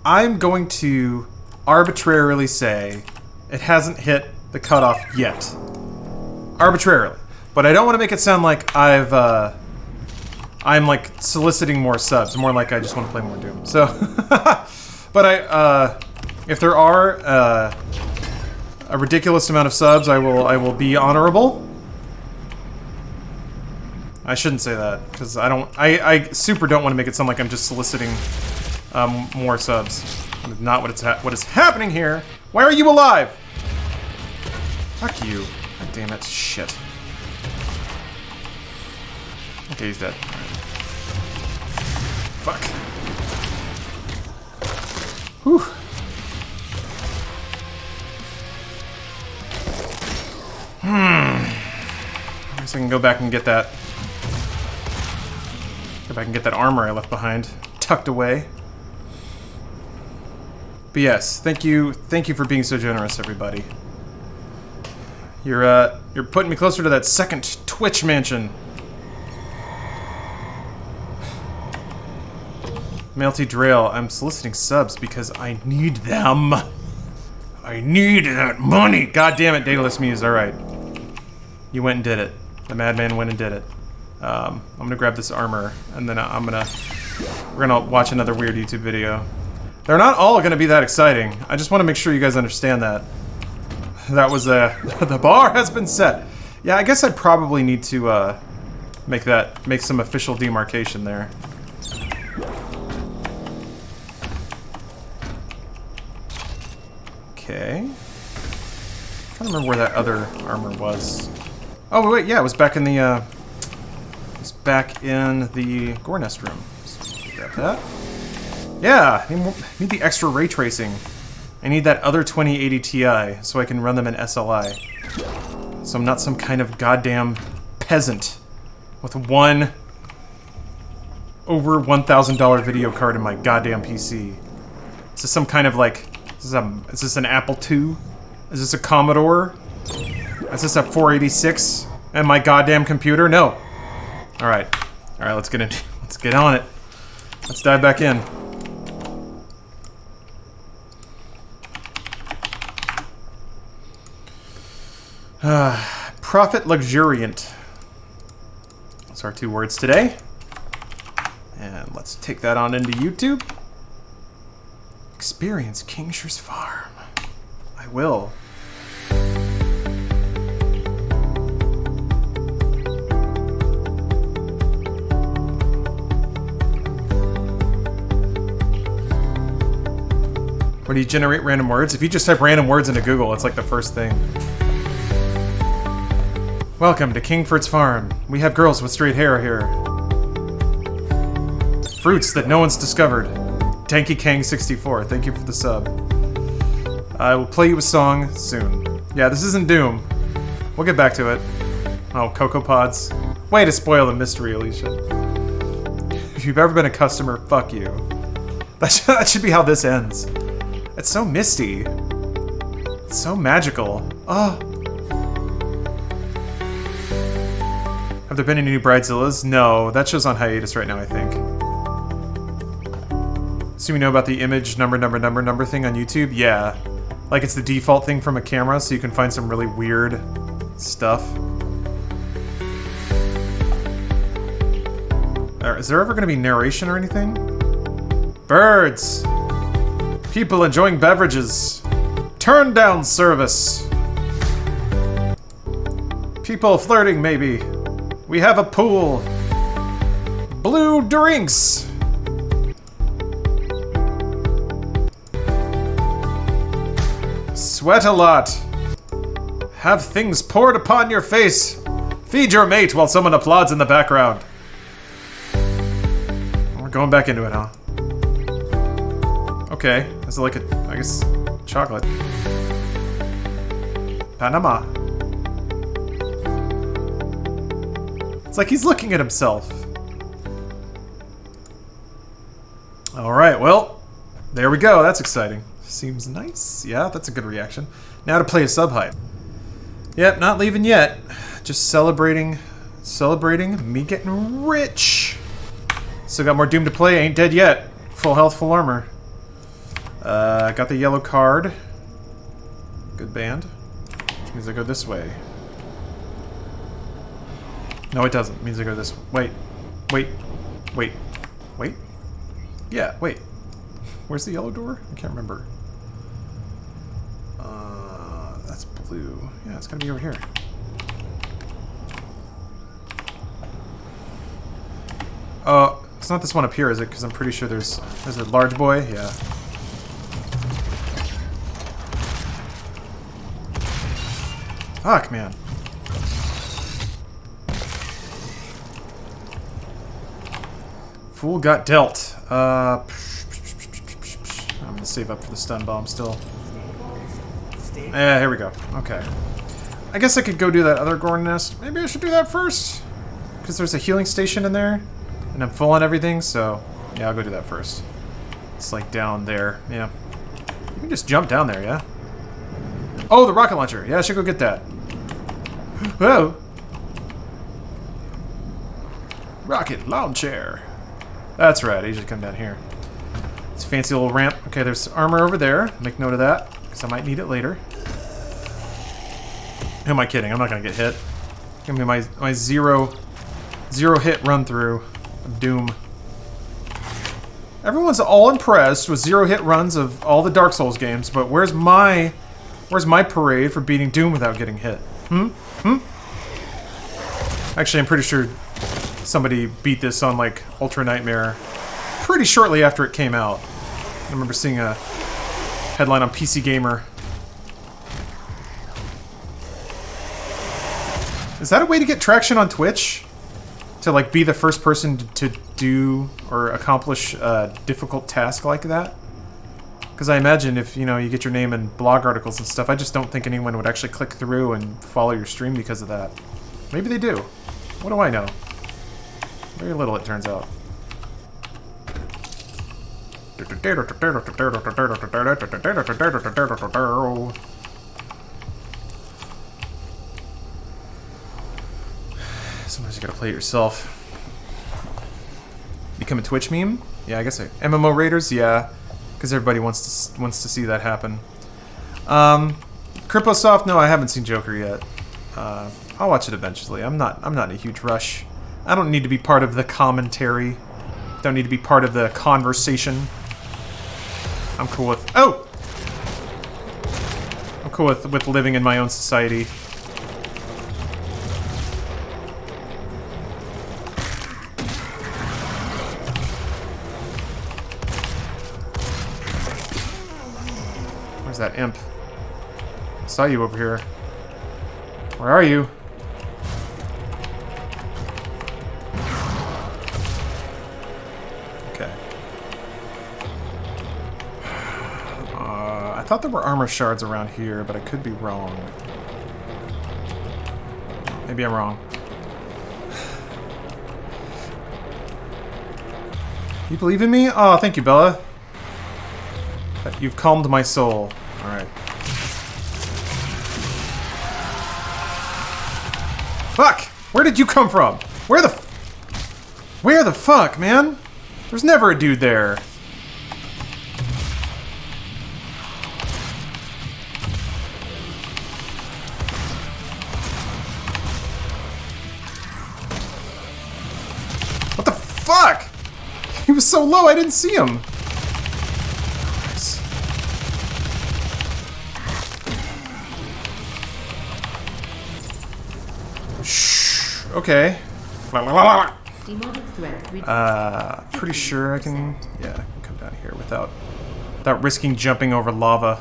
I'm going to arbitrarily say it hasn't hit the cutoff yet. Arbitrarily. But I don't want to make it sound like I'm like soliciting more subs. More like I just want to play more Doom. So, but if there are a ridiculous amount of subs, I will be honorable. I shouldn't say that because I super don't want to make it sound like I'm just soliciting more subs. That's not what is happening here. Why are you alive? Fuck you. God damn it. Shit. Okay, he's dead. Fuck. Whew. I guess I can go back and get that. Go back and get that armor I left behind, tucked away. But yes, thank you for being so generous, everybody. You're putting me closer to that second Twitch mansion. Melty Drail, I'm soliciting subs because I need them. I need that money. God damn it, Daedalus Muse. All right, you went and did it. The madman went and did it. I'm gonna grab this armor, and then we're gonna watch another weird YouTube video. They're not all gonna be that exciting. I just want to make sure you guys understand that. That was the bar has been set. Yeah, I guess I'd probably need to make some official demarcation there. Okay. I'm trying to remember where that other armor was. Oh wait, yeah, it was back in the Gore Nest room. So grab that. Yeah, I need the extra ray tracing. I need that other 2080 Ti so I can run them in SLI. So I'm not some kind of goddamn peasant with one over $1,000 video card in my goddamn PC. Is this some kind of like, is this an Apple II? Is this a Commodore? Is this a 486 and my goddamn computer? No. All right, let's get on it. Let's dive back in. Profit luxuriant. That's our 2 words today. And let's take that on into YouTube. Experience Kingshire's Farm. I will. When you generate random words, if you just type random words into Google, it's like the first thing. Welcome to Kingford's Farm. We have girls with straight hair here. Fruits that no one's discovered. Tanky Kang 64, thank you for the sub. I will play you a song soon. Yeah, this isn't Doom. We'll get back to it. Oh, Cocoa Pods. Way to spoil the mystery, Alicia. If you've ever been a customer, fuck you. That should be how this ends. It's so misty. It's so magical. Oh. Have there been any new Bridezillas? No, that show's on hiatus right now, I think. So we know about the image number thing on YouTube? Yeah. Like it's the default thing from a camera, so you can find some really weird stuff. Is there ever going to be narration or anything? Birds! People enjoying beverages. Turn down service. People flirting, maybe. We have a pool. Blue drinks. Sweat a lot. Have things poured upon your face. Feed your mate while someone applauds in the background. We're going back into it, huh? Okay. Is it like a, I guess, chocolate? Panama. It's like he's looking at himself. Alright, well, there we go. That's exciting. Seems nice. Yeah, that's a good reaction. Now to play a sub-hype. Yep, not leaving yet. Just celebrating me getting rich. Still got more Doom to play. Ain't dead yet. Full health, full armor. Got the yellow card. Good band. Which means I go this way. No, it doesn't. It means I go this way. Wait. Yeah, wait. Where's the yellow door? I can't remember. That's blue. Yeah, it's gotta be over here. It's not this one up here, is it? Because I'm pretty sure there's a large boy. Yeah. Fuck, man. Fool got dealt. I'm gonna save up for the stun bomb still. Yeah, here we go. Okay. I guess I could go do that other Gorn nest. Maybe I should do that first. Because there's a healing station in there. And I'm full on everything, so... yeah, I'll go do that first. It's like down there. Yeah. You can just jump down there, yeah? Oh, the rocket launcher. Yeah, I should go get that. Whoa! Rocket launcher. That's right, I usually come down here. It's a fancy little ramp. Okay, there's armor over there. Make note of that, because I might need it later. Who am I kidding? I'm not going to get hit. Give me my zero hit run through of Doom. Everyone's all impressed with 0 hit runs of all the Dark Souls games, but where's my parade for beating Doom without getting hit? Actually, I'm pretty sure somebody beat this on like Ultra Nightmare pretty shortly after it came out. I remember seeing a headline on PC Gamer. Is that a way to get traction on Twitch? To like be the first person to do or accomplish a difficult task like that? Because I imagine if, you know, you get your name in blog articles and stuff, I just don't think anyone would actually click through and follow your stream because of that. Maybe they do. What do I know? Very little, it turns out. Sometimes you gotta play it yourself. Become a Twitch meme? Yeah, I guess MMO Raiders? Yeah, because everybody wants to see that happen. Criposoft? No, I haven't seen Joker yet. I'll watch it eventually. I'm not in a huge rush. I don't need to be part of the commentary. Don't need to be part of the conversation. I'm cool with... oh! I'm cool with living in my own society. Where's that imp? I saw you over here. Where are you? Okay. I thought there were armor shards around here, but I could be wrong. Maybe I'm wrong. You believe in me? Oh, thank you, Bella. You've calmed my soul. Alright. Fuck! Where did you come from? Where the fuck, man? There's never a dude there. What the fuck? He was so low I didn't see him. Shh. Okay. Pretty sure I can. Yeah, I can come down here without risking jumping over lava,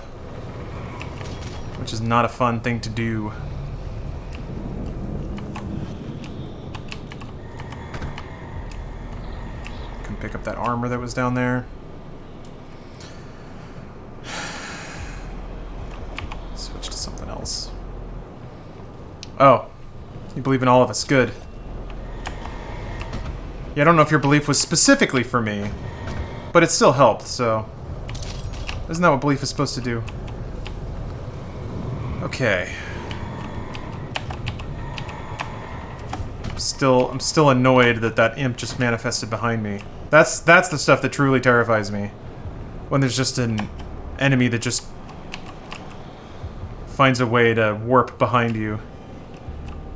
which is not a fun thing to do. Can pick up that armor that was down there. Switch to something else. Oh, you believe in all of us. Good. Yeah, I don't know if your belief was specifically for me, but it still helped, so... Isn't that what belief is supposed to do? Okay. I'm still annoyed that imp just manifested behind me. That's the stuff that truly terrifies me. When there's just an enemy that just finds a way to warp behind you.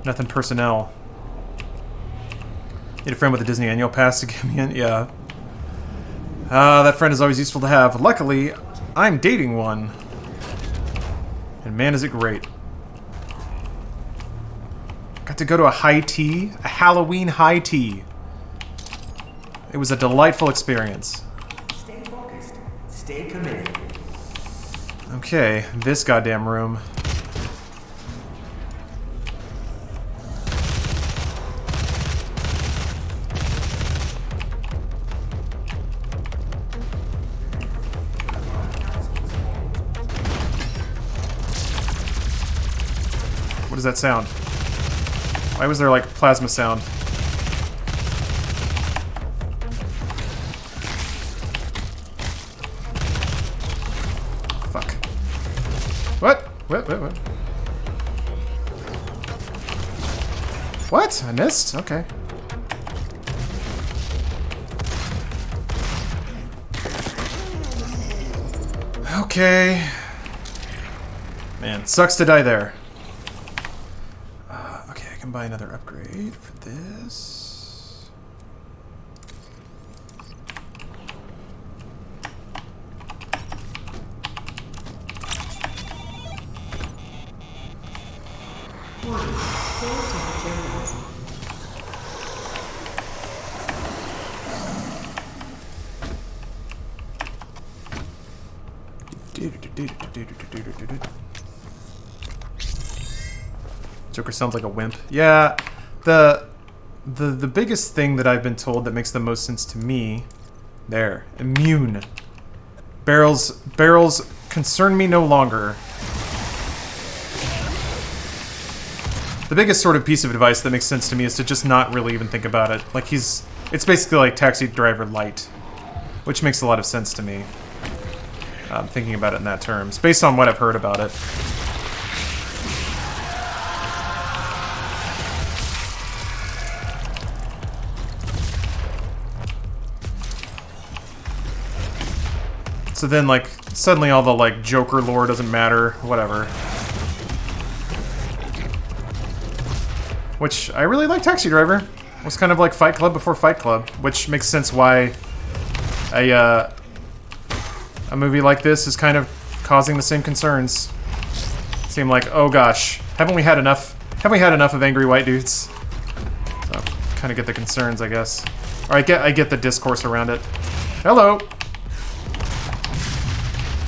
Nothing personnel. Need a friend with a Disney annual pass to get me in? Yeah. That friend is always useful to have. Luckily, I'm dating one. And man, is it great. Got to go to a high tea. A Halloween high tea. It was a delightful experience. Stay focused. Stay committed. Okay, this goddamn room. What does that sound? Why was there like plasma sound? Fuck. What? What? What? I missed? Okay. Okay. Man, sucks to die there. Buy another upgrade for this. Joker sounds like a wimp. Yeah, the biggest thing that I've been told that makes the most sense to me, there, immune. Barrels concern me no longer. The biggest sort of piece of advice that makes sense to me is to just not really even think about it. Like it's basically like Taxi Driver Light, which makes a lot of sense to me. Thinking about it in that terms, based on what I've heard about it. So then, like, suddenly all the, like, Joker lore doesn't matter, whatever. Which, I really like Taxi Driver. It was kind of like Fight Club before Fight Club, which makes sense why a movie like this is kind of causing the same concerns. Seem like, oh gosh, haven't we had enough of angry white dudes? So, kind of get the concerns, I guess. Or I get the discourse around it. Hello!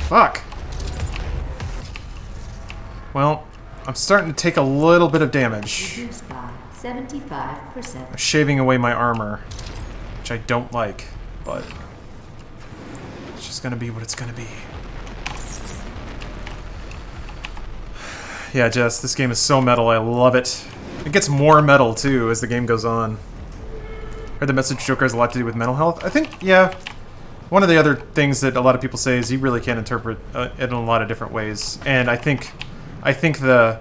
Fuck. Well, I'm starting to take a little bit of damage. Reduced by 75%. I'm shaving away my armor, which I don't like, but it's just gonna be what it's gonna be. Yeah, Jess, this game is so metal. I love it. It gets more metal, too, as the game goes on. Heard the message Joker has a lot to do with mental health. I think, yeah. One of the other things that a lot of people say is you really can interpret it in a lot of different ways. And I think the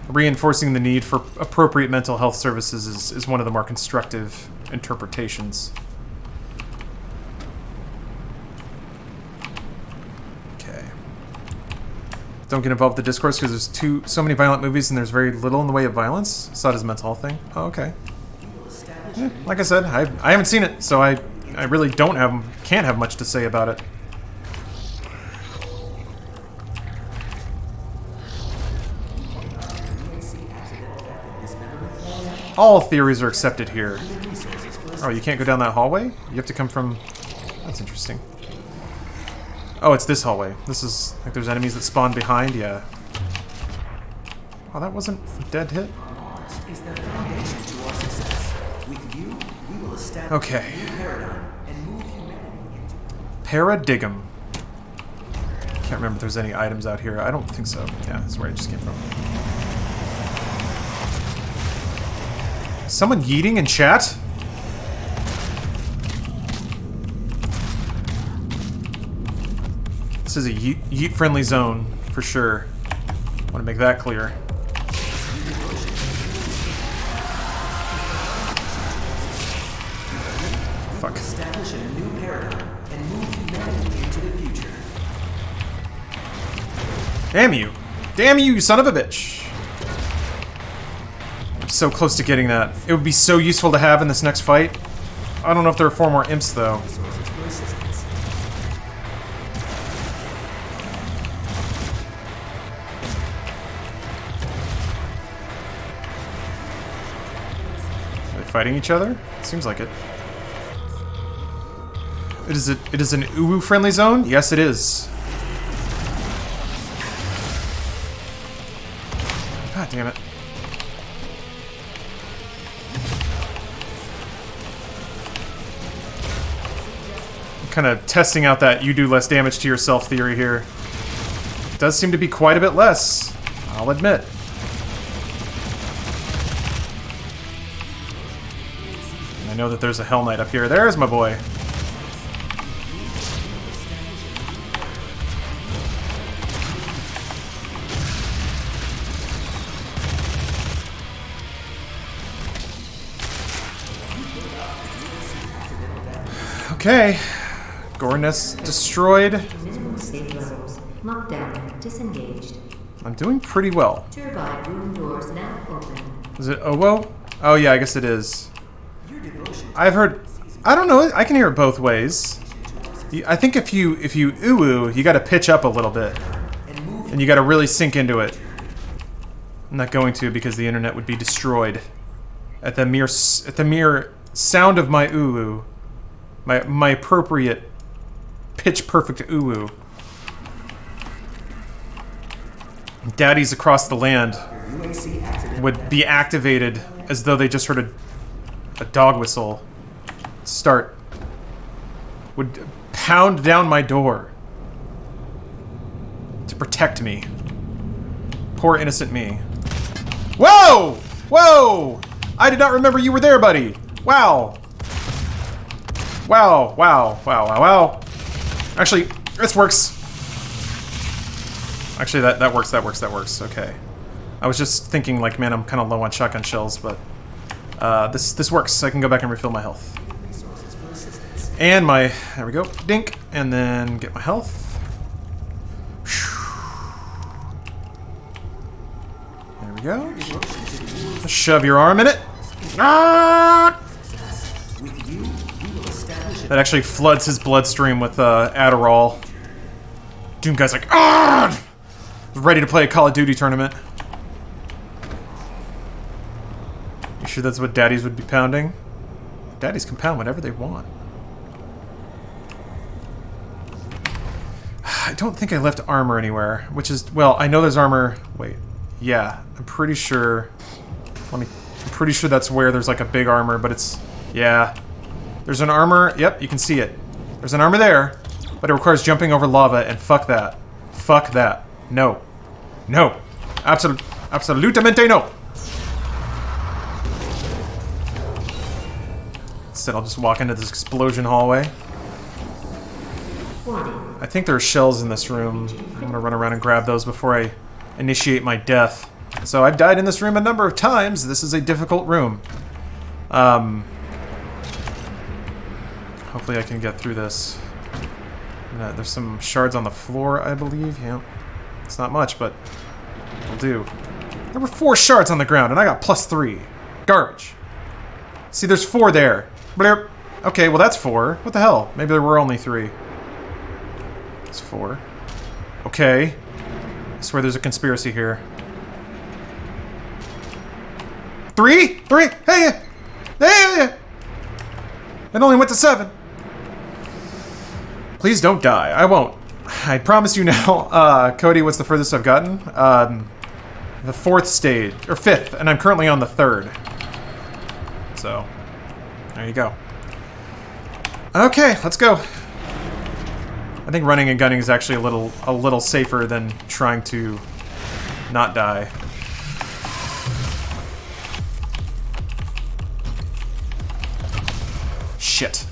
reinforcing the need for appropriate mental health services is one of the more constructive interpretations. Don't get involved with the discourse because there's so many violent movies and there's very little in the way of violence. Saw it as a mental health thing. Oh, okay. Yeah, like I said, I haven't seen it, so I really can't have much to say about it. All theories are accepted here. Oh, you can't go down that hallway? You have to come from... That's interesting. Oh, it's this hallway. This is... like there's enemies that spawn behind? Yeah. Oh, that wasn't a dead hit? Is the foundation to our success. With you, we will establish okay. a new paradigm and move humanity into Paradigm. Can't remember if there's any items out here. I don't think so. Yeah, that's where I just came from. Someone yeeting in chat? This is a yeet-friendly zone, for sure. I want to make that clear. Fuck. establish a new paradigm and move humanity into the future. Damn you. Damn you, you son of a bitch. I'm so close to getting that. It would be so useful to have in this next fight. I don't know if there are 4 more imps, though. Fighting each other? Seems like it. It is an uwu friendly zone? Yes, it is. God damn it. I'm kind of testing out that you do less damage to yourself theory here. It does seem to be quite a bit less, I'll admit. I know that there's a Hell Knight up here. There's my boy. Okay. Gore nest destroyed. Minimal safe levels. Lockdown disengaged. I'm doing pretty well. Turbine room doors now open. Is it Owo? Oh yeah, I guess it is. I've heard... I don't know, I can hear it both ways. I think if you uwu, you gotta pitch up a little bit. And you gotta really sink into it. I'm not going to because the internet would be destroyed. At the mere sound of my uwu. My appropriate pitch perfect uwu. Daddies across the land would be activated as though they just heard a dog whistle start, would pound down my door to protect me. Poor innocent me. Whoa! Whoa! I did not remember you were there, buddy. Wow. Wow, wow, wow, wow, wow. Actually, this works. Actually, that works. Okay. I was just thinking, like, man, I'm kind of low on shotgun shells, but this works. I can go back and refill my health. And my... There we go. Dink. And then get my health. There we go. Shove your arm in it. Ah! That actually floods his bloodstream with Adderall. Doom guy's like, ah! Ready to play a Call of Duty tournament. You sure that's what daddies would be pounding? Daddies can pound whatever they want. don't think I left armor anywhere, which is... Well, I know there's armor... Wait. Yeah, I'm pretty sure... I'm pretty sure that's where there's like a big armor, but it's... Yeah. There's an armor... Yep, you can see it. There's an armor there, but it requires jumping over lava, and fuck that. Fuck that. No. No. Absolutamente no. Instead, I'll just walk into this explosion hallway. I think there are shells in this room. I'm gonna run around and grab those before I initiate my death. So I've died in this room a number of times. This is a difficult room. Hopefully I can get through this. There's some shards on the floor, I believe. Yeah. It's not much, but it'll do. There were 4 shards on the ground, and I got +3. Garbage. See, there's 4 there. Blurp. Okay, well that's 4. What the hell? Maybe there were only 3. It's 4. Okay. I swear there's a conspiracy here. 3? 3? Hey! Hey! It only went to 7. Please don't die. I won't. I promise you now. Cody, what's the furthest I've gotten? The 4th stage. Or 5th. And I'm currently on the 3rd. So, there you go. Okay, let's go. I think running and gunning is actually a little safer than trying to not die. Shit.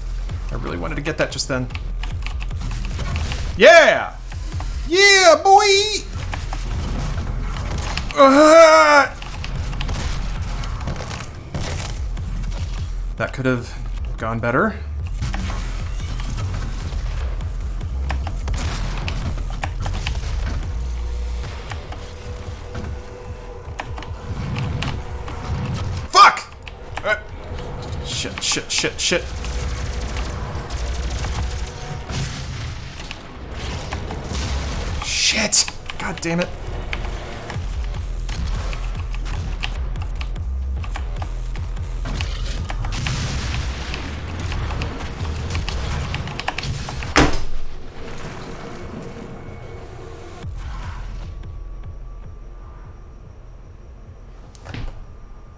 I really wanted to get that just then. Yeah! Yeah, boy! That could have gone better. Fuck! Shit. Shit! God damn it.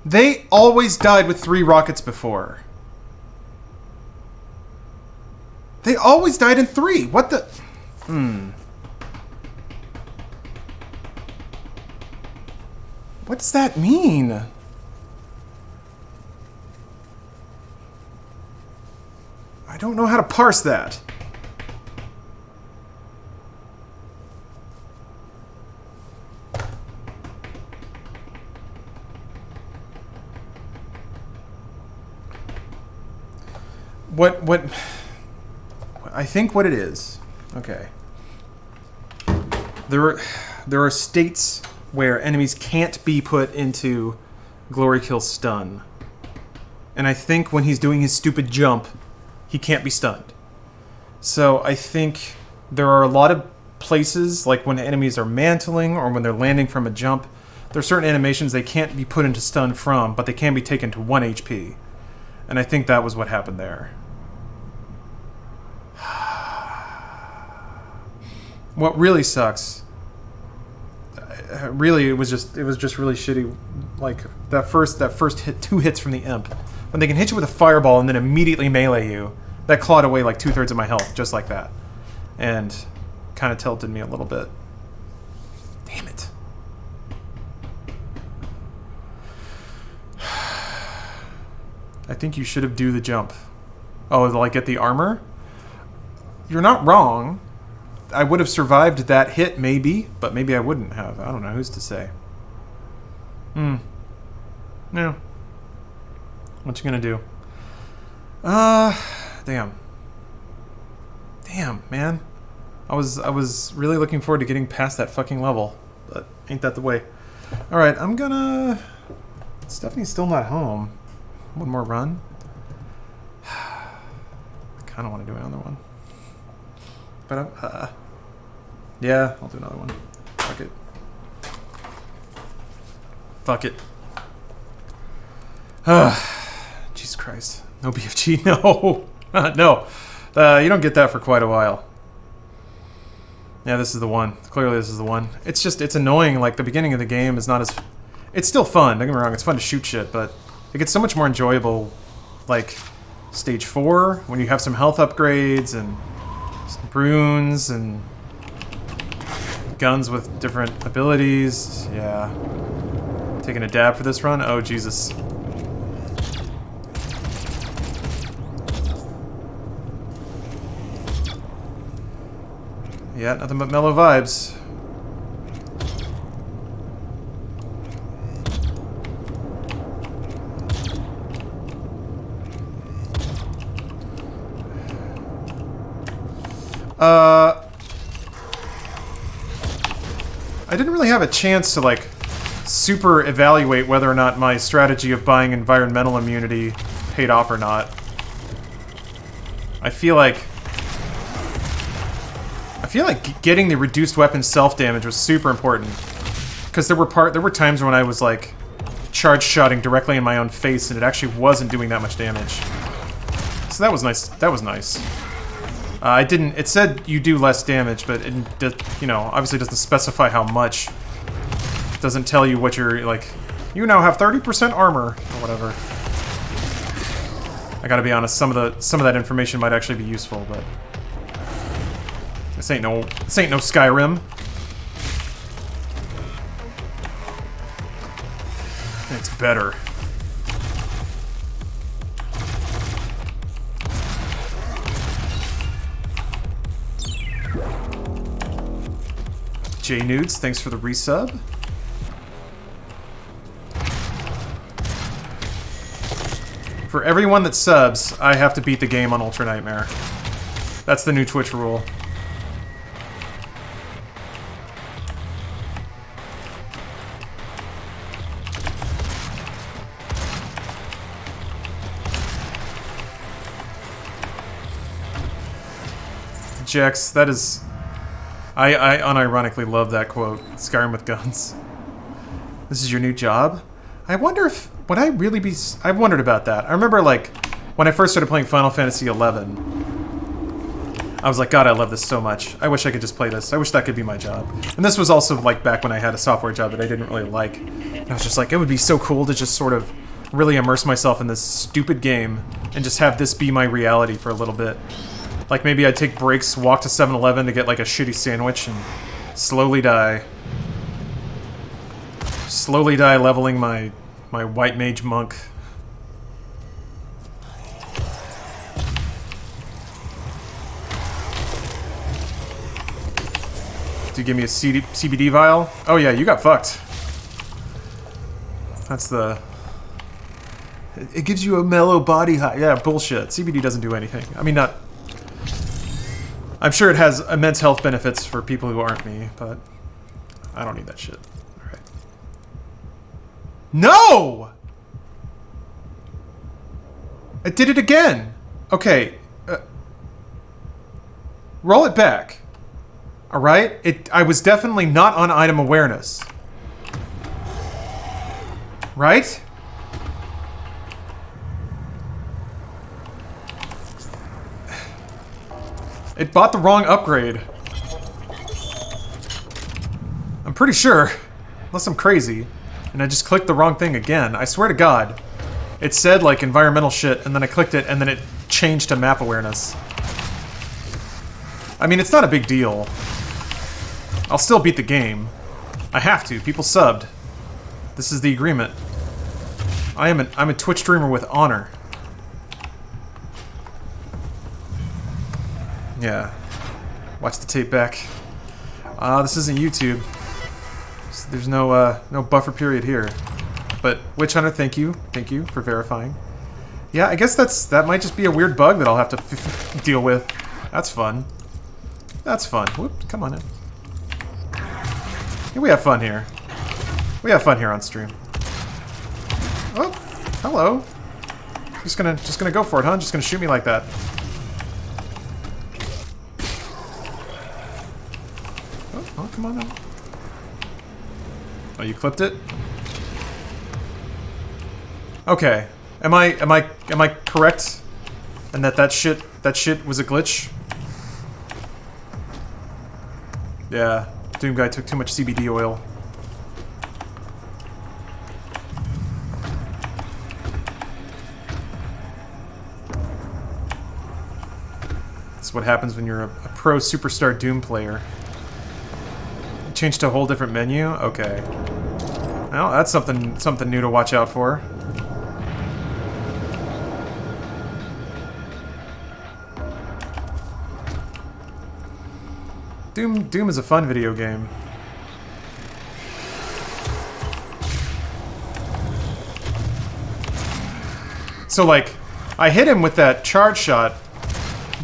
They always died with 3 rockets before. They always died in 3. What the... What does that mean? I don't know how to parse that. What I think what it is. Okay. There are states where enemies can't be put into glory kill stun. And I think when he's doing his stupid jump, he can't be stunned. So I think there are a lot of places, like when enemies are mantling or when they're landing from a jump, there are certain animations they can't be put into stun from, but they can be taken to 1 HP. And I think that was what happened there. What really sucks, really, it was just really shitty. Like that first hit, 2 hits from the imp, when they can hit you with a fireball and then immediately melee you, that clawed away like 2/3 of my health, just like that, and kind of tilted me a little bit. Damn it. I think you should have do the jump. Oh, like get the armor? You're not wrong. I would have survived that hit, maybe, but maybe I wouldn't have. I don't know. Who's to say? No. What you gonna do? Damn. Damn, man. I was really looking forward to getting past that fucking level, but ain't that the way? All right, I'm gonna... Stephanie's still not home. One more run. I kind of want to do another one. But yeah, I'll do another one. Fuck it. Fuck it. Jesus Christ. No BFG, no. No. You don't get that for quite a while. Yeah, this is the one. Clearly this is the one. It's just, it's annoying, like, the beginning of the game is not as... It's still fun, don't get me wrong, it's fun to shoot shit, but it gets so much more enjoyable, like, stage 4, when you have some health upgrades, and some runes, and guns with different abilities. Yeah. Taking a dab for this run? Oh, Jesus. Yeah, nothing but mellow vibes. I didn't really have a chance to, like, super evaluate whether or not my strategy of buying environmental immunity paid off or not. I feel like getting the reduced weapon self-damage was super important. Because there were times when I was, like, charge-shotting directly in my own face and it actually wasn't doing that much damage. So that was nice. That was nice. It said you do less damage, but it, you know, obviously doesn't specify how much. It doesn't tell you what you're, like, you now have 30% armor, or whatever. I gotta be honest, some of that information might actually be useful, but... This ain't no Skyrim. It's better. J-Nudes, thanks for the resub. For everyone that subs, I have to beat the game on Ultra Nightmare. That's the new Twitch rule. Jax, that is... I unironically love that quote. Skyrim with guns. This is your new job? I wonder if... Would I really be... I've wondered about that. I remember, like, when I first started playing Final Fantasy XI, I was like, God, I love this so much. I wish I could just play this. I wish that could be my job. And this was also, like, back when I had a software job that I didn't really like. And I was just like, it would be so cool to just sort of really immerse myself in this stupid game and just have this be my reality for a little bit. Like, maybe I'd take breaks, walk to 7-Eleven to get, like, a shitty sandwich and slowly die. Slowly die leveling my white mage monk. Do you give me a CBD vial? Oh yeah, you got fucked. That's the... It gives you a mellow body high. Yeah, bullshit. CBD doesn't do anything. I mean, not... I'm sure it has immense health benefits for people who aren't me, but I don't need that shit. Alright. No! I did it again! Okay. Roll it back. Alright? I was definitely not on item awareness. Right? It bought the wrong upgrade. I'm pretty sure. Unless I'm crazy. And I just clicked the wrong thing again. I swear to God. It said, like, environmental shit, and then I clicked it, and then it changed to map awareness. I mean, it's not a big deal. I'll still beat the game. I have to. People subbed. This is the agreement. I'm a Twitch streamer with honor. Yeah. Watch the tape back. This isn't YouTube. There's no buffer period here. But Witch Hunter, thank you. Thank you for verifying. Yeah, I guess that might just be a weird bug that I'll have to deal with. That's fun. That's fun. Whoop, come on in. Yeah, we have fun here. We have fun here on stream. Oh, hello. Just gonna go for it, huh? Just gonna shoot me like that. Oh, come on now. Oh, you clipped it? Okay. Am I correct? And that shit was a glitch? Yeah, Doom guy took too much CBD oil. That's what happens when you're a pro superstar Doom player. Change to a whole different menu? Okay. Well, that's something new to watch out for. Doom is a fun video game. So, like, I hit him with that charge shot.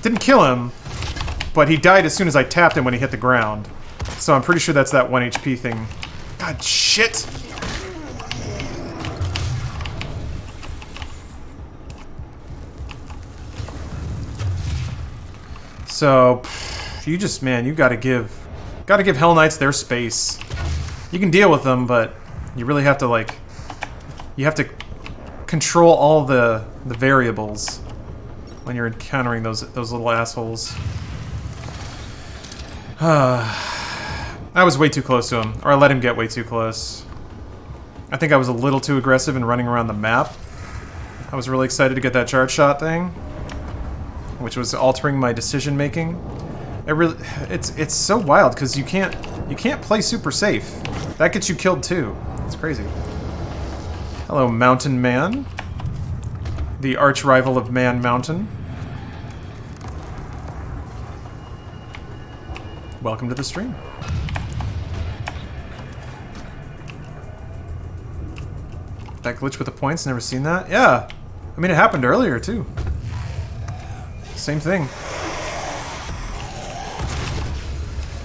Didn't kill him, but he died as soon as I tapped him when he hit the ground. So I'm pretty sure that's that 1 HP thing. God, shit! So, you just, man, you gotta give Hell Knights their space. You can deal with them, but you really have to, like, you have to control all the variables when you're encountering those little assholes. I was way too close to him, or I let him get way too close. I think I was a little too aggressive in running around the map. I was really excited to get that charge shot thing, which was altering my decision making. It's so wild because you can't play super safe. That gets you killed too. It's crazy. Hello, Mountain Man, the arch rival of Man Mountain. Welcome to the stream. That glitch with the points, never seen that? Yeah. I mean, it happened earlier, too. Same thing.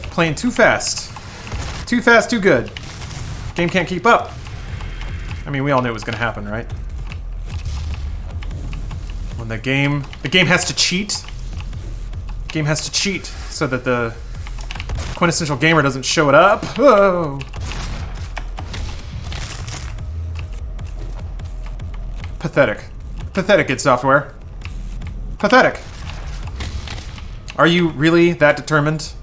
Playing too fast. Too fast, too good. Game can't keep up. I mean, we all knew it was gonna happen, right? When the game has to cheat. The game has to cheat so that the quintessential gamer doesn't show it up. Whoa! Pathetic. Pathetic, id Software. Pathetic. Are you really that determined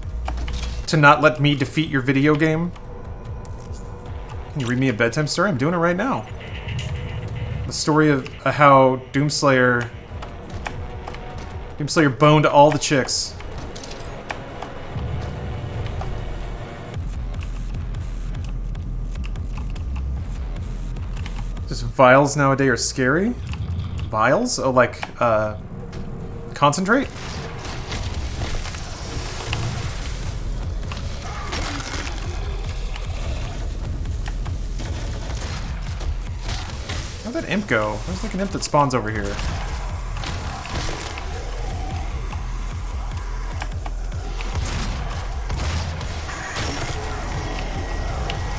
to not let me defeat your video game? Can you read me a bedtime story? I'm doing it right now. The story of how Doomslayer boned all the chicks. Just vials nowadays are scary? Vials? Oh, like, concentrate? Where'd that imp go? There's like an imp that spawns over here.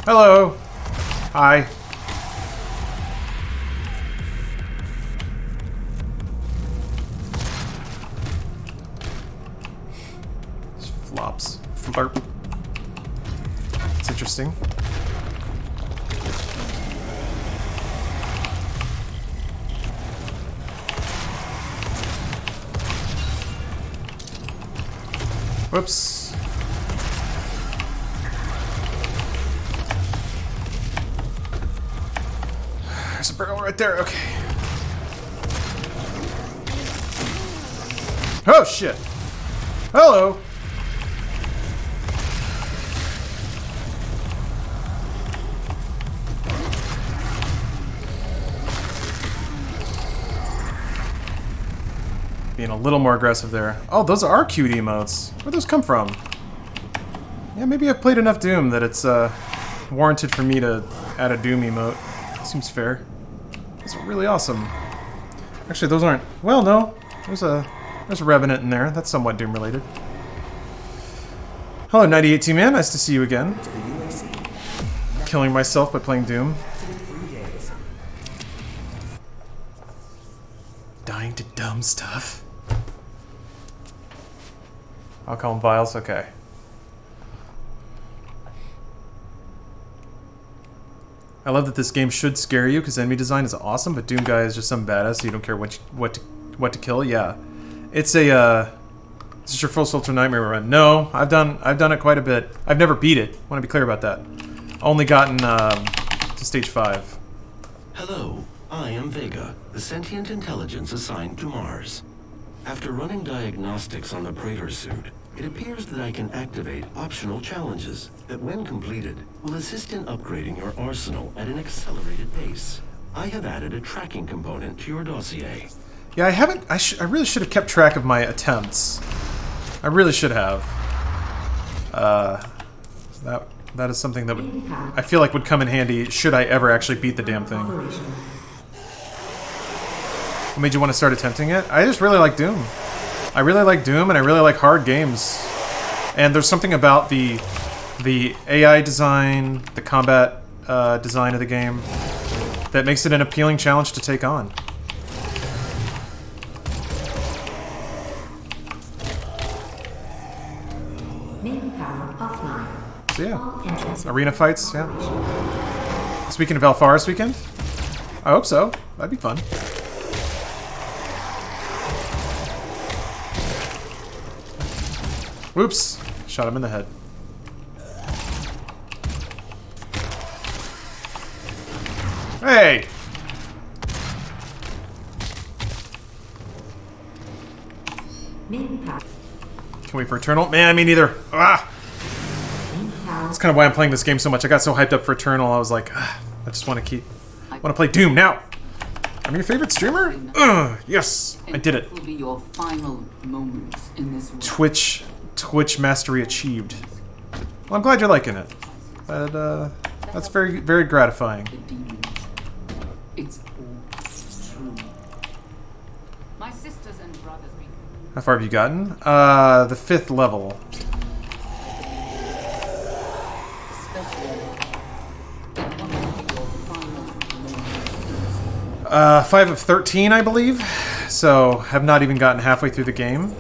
Hello! Hi. Flops. Flurp. It's interesting. Whoops. There's a barrel right there, okay. Oh shit! Hello! Being a little more aggressive there. Oh, those are cute emotes. Where'd those come from? Yeah, maybe I've played enough Doom that it's warranted for me to add a Doom emote. Seems fair. Those are really awesome. Actually, those aren't... Well, no. There's a Revenant in there. That's somewhat Doom related. Hello, 98 Man. Nice to see you again. Killing myself by playing Doom. Dying to dumb stuff. I'll call them vials, okay. I love that this game should scare you because enemy design is awesome, but Doom guy is just some badass so you don't care what to kill. Yeah, it's a Is this your full Sultan Nightmare run? No, I've done it quite a bit. I've never beat it. Want to be clear about that. Only gotten to stage 5. Hello, I am Vega, the sentient intelligence assigned to Mars. After running diagnostics on the Praetor suit, it appears that I can activate optional challenges that, when completed, will assist in upgrading your arsenal at an accelerated pace. I have added a tracking component to your dossier. Yeah, I haven't. I really should have kept track of my attempts. I really should have. That is something that would, I feel like, would come in handy should I ever actually beat the damn thing. What made you want to start attempting it? I just really like Doom. I really like Doom, and I really like hard games. And there's something about the AI design, the combat design of the game, that makes it an appealing challenge to take on. Main power offline. So yeah, All entrances. arena fights, yeah. This weekend of Alfaris weekend? I hope so. That'd be fun. Whoops! Shot him in the head. Hey! Main power. Can wait for Eternal? Man, me neither. Ah! Main power. That's kind of why I'm playing this game so much. I got so hyped up for Eternal, I was like, I just want to play Doom now! I'm your favorite streamer? Yes! I did it. Will be your final moments in this world. Twitch mastery achieved. Well, I'm glad you're liking it. That's very, very gratifying. The demons. It's all true. My sisters and brothers. How far have you gotten? The 5th level. Especially. It will be your final moments. 5 of 13, I believe. So, have not even gotten halfway through the game.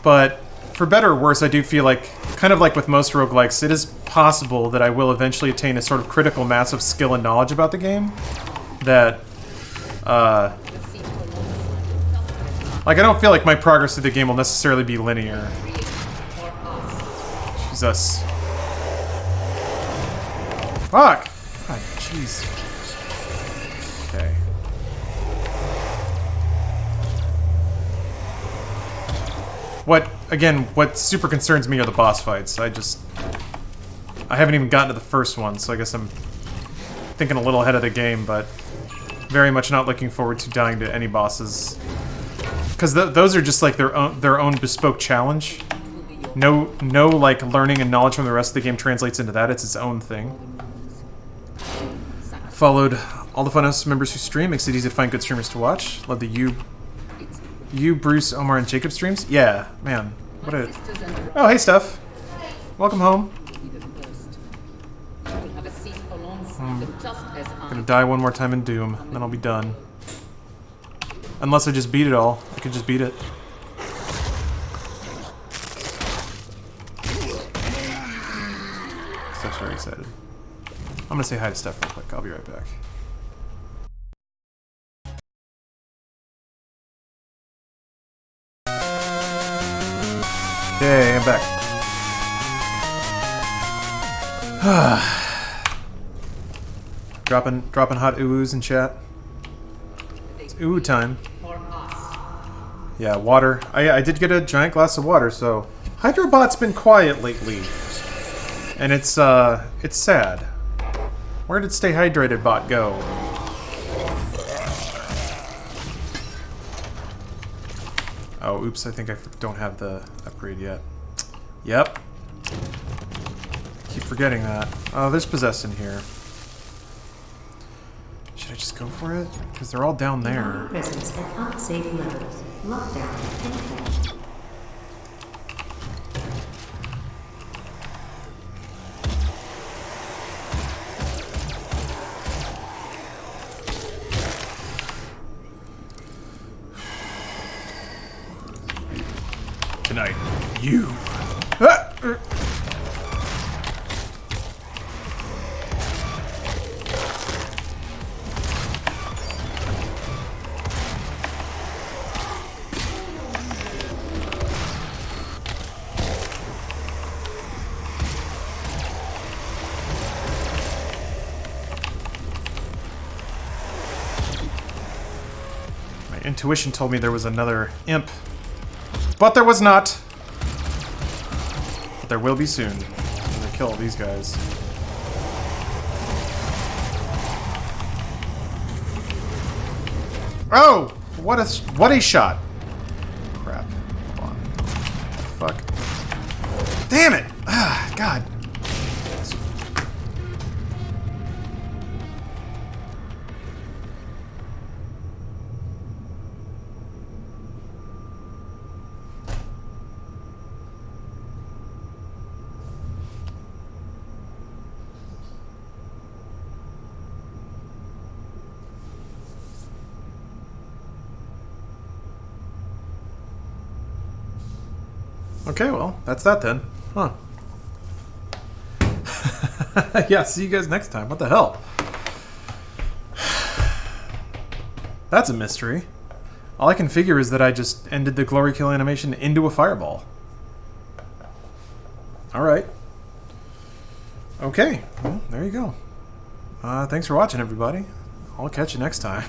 But, for better or worse, I do feel like, kind of like with most roguelikes, it is possible that I will eventually attain a sort of critical mass of skill and knowledge about the game. That, like, I don't feel like my progress through the game will necessarily be linear. Jesus. Fuck! God, jeez. Okay. What super concerns me are the boss fights. I haven't even gotten to the first one, so I guess I'm thinking a little ahead of the game, but very much not looking forward to dying to any bosses. Because those are just like their own bespoke challenge. No, like, learning and knowledge from the rest of the game translates into that. It's its own thing. Followed all the Funhouse members who stream. Makes it easy to find good streamers to watch. Love the you, Bruce, Omar, and Jacob streams. Yeah, man. What a... Oh, hey, Steph. Welcome home. Gonna die one more time in Doom, then I'll be done. Unless I just beat it all. I could just beat it. Steph's very excited. I'm gonna say hi to Steph real quick. I'll be right back. Okay, I'm back. dropping hot oohs in chat. It's ooh time. Yeah, water. I did get a giant glass of water, so Hydrobot's been quiet lately. And it's sad. Where did Stay Hydrated Bot go? Oh, oops, I think I don't have the upgrade yet. Yep. Keep forgetting that. Oh, there's Possessed in here. Should I just go for it? Because they're all down there. Presence at unsafe levels. Lockdown in effect. Tonight, you. Ah! intuition told me there was another imp. But there was not. But there will be soon. I'm gonna kill all these guys. Oh! What a shot! Crap. Hold on. Fuck. Damn it! Ah, God. Okay, well, that's that then. Huh. Yeah, see you guys next time. What the hell? That's a mystery. All I can figure is that I just ended the glory kill animation into a fireball. Alright. Okay, well, there you go. Thanks for watching, everybody. I'll catch you next time.